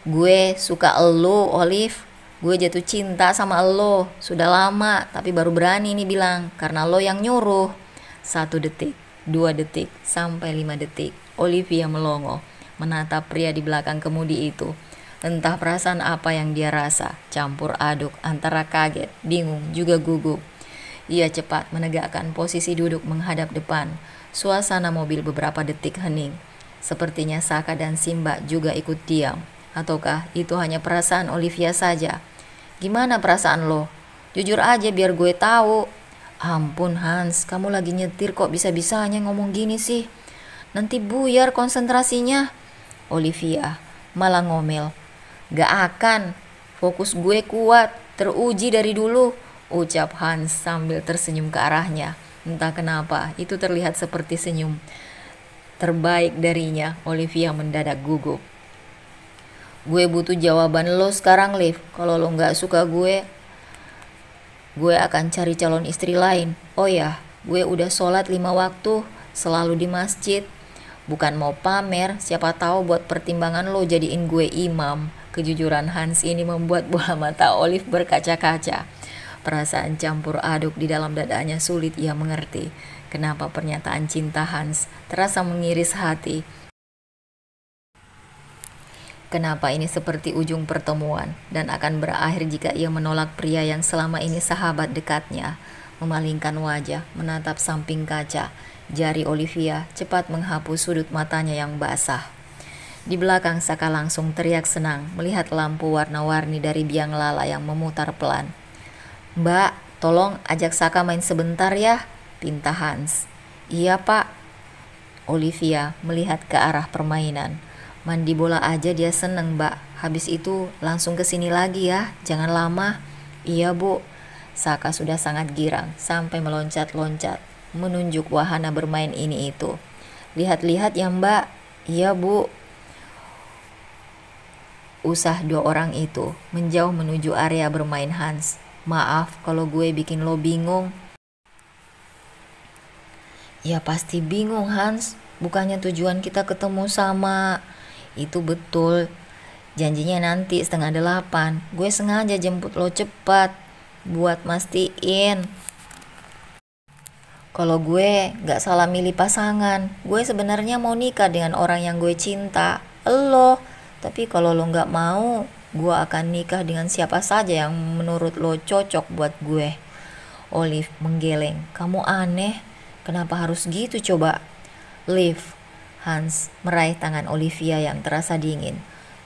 Gue suka elo, Olive. Gue jatuh cinta sama elo. Sudah lama, tapi baru berani nih bilang. Karena lo yang nyuruh. 1 detik, 2 detik, sampai 5 detik. Olivia melongo, menatap pria di belakang kemudi itu. Entah perasaan apa yang dia rasa, campur aduk antara kaget, bingung, juga gugup. Ia cepat menegakkan posisi duduk menghadap depan. Suasana mobil beberapa detik hening. Sepertinya Saka dan Simba juga ikut diam. Ataukah itu hanya perasaan Olivia saja? Gimana perasaan lo? Jujur aja biar gue tahu. Ampun Hans, kamu lagi nyetir kok bisa-bisanya ngomong gini sih? Nanti buyar konsentrasinya. Olivia malah ngomel. Gak akan, fokus gue kuat, teruji dari dulu, ucap Hans sambil tersenyum ke arahnya. Entah kenapa, itu terlihat seperti senyum terbaik darinya. Olivia mendadak gugup. Gue butuh jawaban lo sekarang, Liv. Kalau lo gak suka gue akan cari calon istri lain. Oh ya, gue udah sholat 5 waktu, selalu di masjid. Bukan mau pamer, siapa tahu buat pertimbangan lo jadiin gue imam. Kejujuran Hans ini membuat bola mata Olive berkaca-kaca. Perasaan campur aduk di dalam dadanya sulit ia mengerti. Kenapa pernyataan cinta Hans terasa mengiris hati. Kenapa ini seperti ujung pertemuan dan akan berakhir jika ia menolak pria yang selama ini sahabat dekatnya. Memalingkan wajah, menatap samping kaca. Jari Olivia cepat menghapus sudut matanya yang basah. Di belakang Saka langsung teriak senang melihat lampu warna-warni dari biang lala yang memutar pelan. Mbak, tolong ajak Saka main sebentar ya, pinta Hans. Iya pak. Olivia melihat ke arah permainan. Mandi bola aja dia seneng mbak. Habis itu langsung ke sini lagi ya, jangan lama. Iya bu. Saka sudah sangat girang sampai meloncat-loncat menunjuk wahana bermain ini itu. Lihat-lihat ya mbak. Iya bu. Usah 2 orang itu menjauh menuju area bermain Hans. Maaf kalau gue bikin lo bingung. Ya pasti bingung Hans. Bukannya tujuan kita ketemu sama. Itu betul. Janjinya nanti 7:30. Gue sengaja jemput lo cepat buat mastiin kalau gue gak salah milih pasangan. Gue sebenarnya mau nikah dengan orang yang gue cinta, lo. Tapi kalau lo gak mau, gue akan nikah dengan siapa saja yang menurut lo cocok buat gue. Olive menggeleng. Kamu aneh. Kenapa harus gitu coba? Liv. Hans meraih tangan Olivia yang terasa dingin.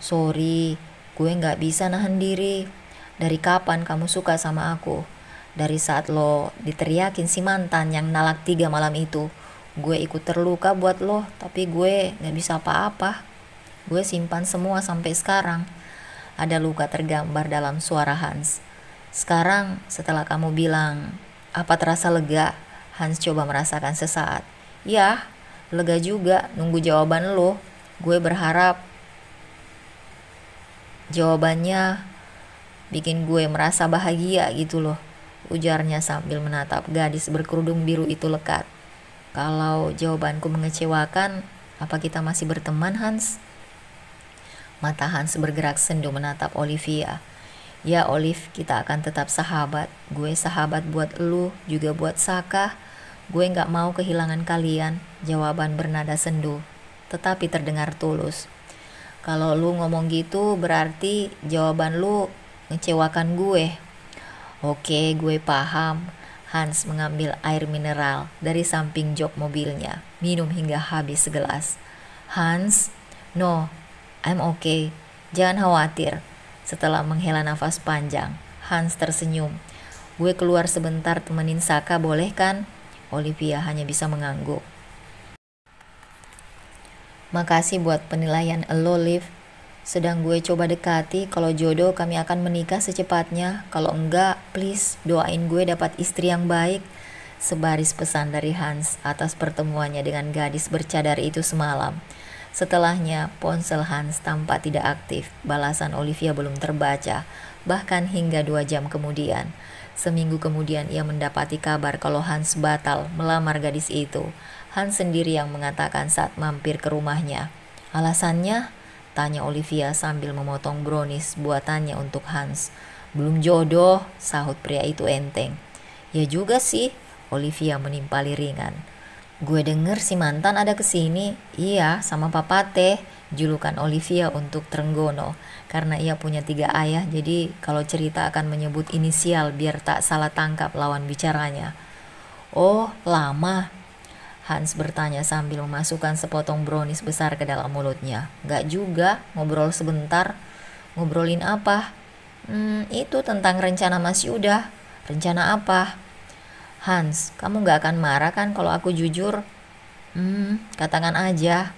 Sorry, gue gak bisa nahan diri. Dari kapan kamu suka sama aku? Dari saat lo diteriakin si mantan yang nalak 3 malam itu. Gue ikut terluka buat lo, tapi gue gak bisa apa-apa. Gue simpan semua sampai sekarang. Ada luka tergambar dalam suara Hans. Sekarang setelah kamu bilang, apa terasa lega? Hans coba merasakan sesaat. Ya, lega juga nunggu jawaban lo. Gue berharap jawabannya bikin gue merasa bahagia gitu loh. Ujarnya sambil menatap gadis berkerudung biru itu lekat. Kalau jawabanku mengecewakan, apa kita masih berteman, Hans? Mata Hans bergerak sendu menatap Olivia. Ya Olive, kita akan tetap sahabat. Gue sahabat buat lu, juga buat Saka. Gue gak mau kehilangan kalian. Jawaban bernada sendu, tetapi terdengar tulus. Kalau lu ngomong gitu, berarti jawaban lu ngecewakan gue. Oke, gue paham. Hans mengambil air mineral dari samping jok mobilnya, minum hingga habis segelas. Hans, no, I'm okay. Jangan khawatir. Setelah menghela nafas panjang, Hans tersenyum. Gue keluar sebentar temenin Saka, boleh kan? Olivia hanya bisa mengangguk. Makasih buat penilaian lo, Liv. Sedang gue coba dekati, kalau jodoh kami akan menikah secepatnya. Kalau enggak, please doain gue dapat istri yang baik. Sebaris pesan dari Hans atas pertemuannya dengan gadis bercadar itu semalam. Setelahnya, ponsel Hans tampak tidak aktif. Balasan Olivia belum terbaca, bahkan hingga 2 jam kemudian. Seminggu kemudian ia mendapati kabar kalau Hans batal melamar gadis itu. Hans sendiri yang mengatakan saat mampir ke rumahnya. Alasannya? Tanya Olivia sambil memotong brownies buatannya untuk Hans. Belum jodoh, sahut pria itu enteng. Ya juga sih, Olivia menimpali ringan. Gue denger si mantan ada kesini. Iya, sama papa teh, julukan Olivia untuk Trenggono. Karena ia punya 3 ayah, jadi kalau cerita akan menyebut inisial biar tak salah tangkap lawan bicaranya. Oh, lama? Hans bertanya sambil memasukkan sepotong brownies besar ke dalam mulutnya. Gak juga, ngobrol sebentar. Ngobrolin apa? Itu tentang rencana Mas Yuda. Rencana apa? Hans, kamu gak akan marah kan kalau aku jujur? Katakan aja.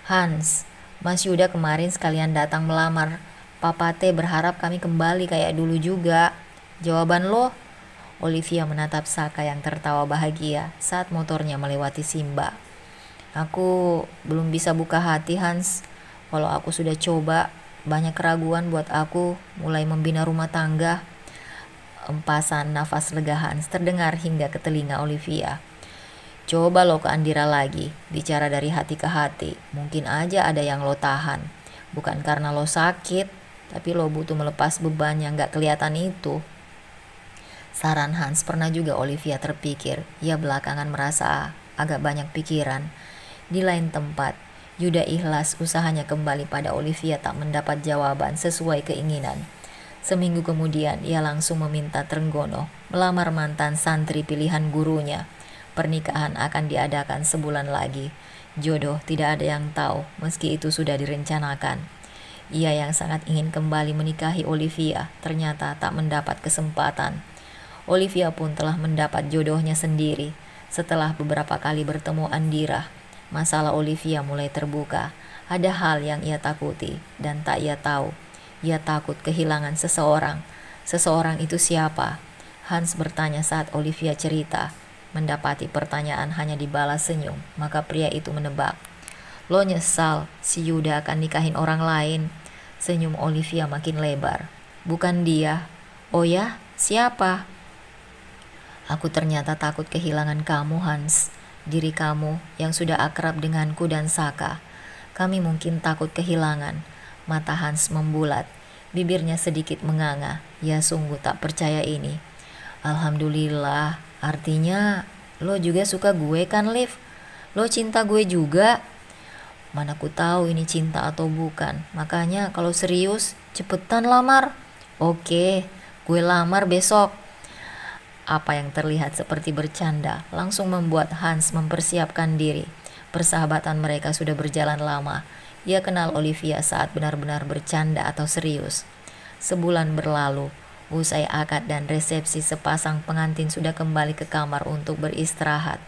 Hans, Mas Yuda kemarin sekalian datang melamar. Papa teh berharap kami kembali kayak dulu juga. Jawaban lo? Olivia menatap Saka yang tertawa bahagia saat motornya melewati Simba. Aku belum bisa buka hati, Hans. Kalau aku sudah coba, banyak keraguan buat aku mulai membina rumah tangga. Empasan nafas lega Hans terdengar hingga ke telinga Olivia. Coba lo ke Andira lagi, bicara dari hati ke hati. Mungkin aja ada yang lo tahan. Bukan karena lo sakit, tapi lo butuh melepas beban yang gak kelihatan itu. Saran Hans. Pernah juga Olivia terpikir. Ia belakangan merasa agak banyak pikiran. Di lain tempat, Yuda ikhlas usahanya kembali pada Olivia tak mendapat jawaban sesuai keinginan. Seminggu kemudian ia langsung meminta Trenggono melamar mantan santri pilihan gurunya. Pernikahan akan diadakan sebulan lagi. Jodoh tidak ada yang tahu meski itu sudah direncanakan. Ia yang sangat ingin kembali menikahi Olivia ternyata tak mendapat kesempatan. Olivia pun telah mendapat jodohnya sendiri. Setelah beberapa kali bertemu Andira, masalah Olivia mulai terbuka. Ada hal yang ia takuti dan tak ia tahu. Ia takut kehilangan seseorang. Seseorang itu siapa? Hans bertanya saat Olivia cerita. Mendapati pertanyaan hanya dibalas senyum, maka pria itu menebak. Lo nyesal si Yuda akan nikahin orang lain. Senyum Olivia makin lebar. Bukan dia. Oh ya, siapa? Aku ternyata takut kehilangan kamu, Hans. Diri kamu yang sudah akrab denganku dan Saka. Kami mungkin takut kehilangan. Mata Hans membulat. Bibirnya sedikit menganga. Ia sungguh tak percaya ini. Alhamdulillah. Artinya lo juga suka gue kan, Liv? Lo cinta gue juga? Mana ku tahu ini cinta atau bukan. Makanya kalau serius, cepetan lamar. Oke, gue lamar besok. Apa yang terlihat seperti bercanda langsung membuat Hans mempersiapkan diri. Persahabatan mereka sudah berjalan lama. Ia kenal Olivia saat benar-benar bercanda atau serius. Sebulan berlalu, usai akad dan resepsi, sepasang pengantin sudah kembali ke kamar untuk beristirahat.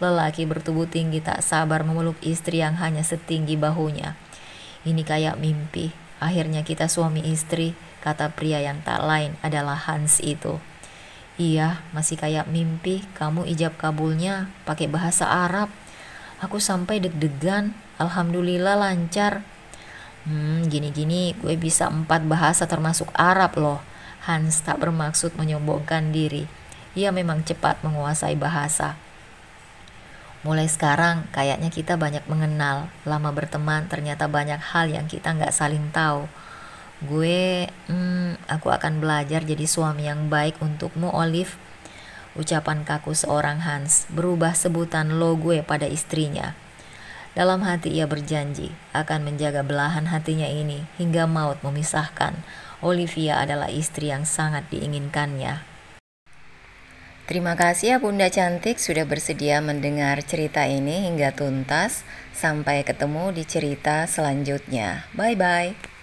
Lelaki bertubuh tinggi tak sabar memeluk istri yang hanya setinggi bahunya. Ini kayak mimpi. Akhirnya kita suami istri, kata pria yang tak lain adalah Hans itu. Iya, masih kayak mimpi. Kamu ijab kabulnya pakai bahasa Arab. Aku sampai deg-degan. Alhamdulillah lancar. Gini-gini gue bisa 4 bahasa termasuk Arab loh. Hans tak bermaksud menyombongkan diri. Ia memang cepat menguasai bahasa. Mulai sekarang kayaknya kita banyak mengenal. Lama berteman ternyata banyak hal yang kita nggak saling tahu. Aku akan belajar jadi suami yang baik untukmu, Olive. Ucapan kaku seorang Hans berubah sebutan lo gue pada istrinya. Dalam hati ia berjanji akan menjaga belahan hatinya ini hingga maut memisahkan. Olivia adalah istri yang sangat diinginkannya. Terima kasih ya Bunda Cantik sudah bersedia mendengar cerita ini hingga tuntas. Sampai ketemu di cerita selanjutnya. Bye-bye.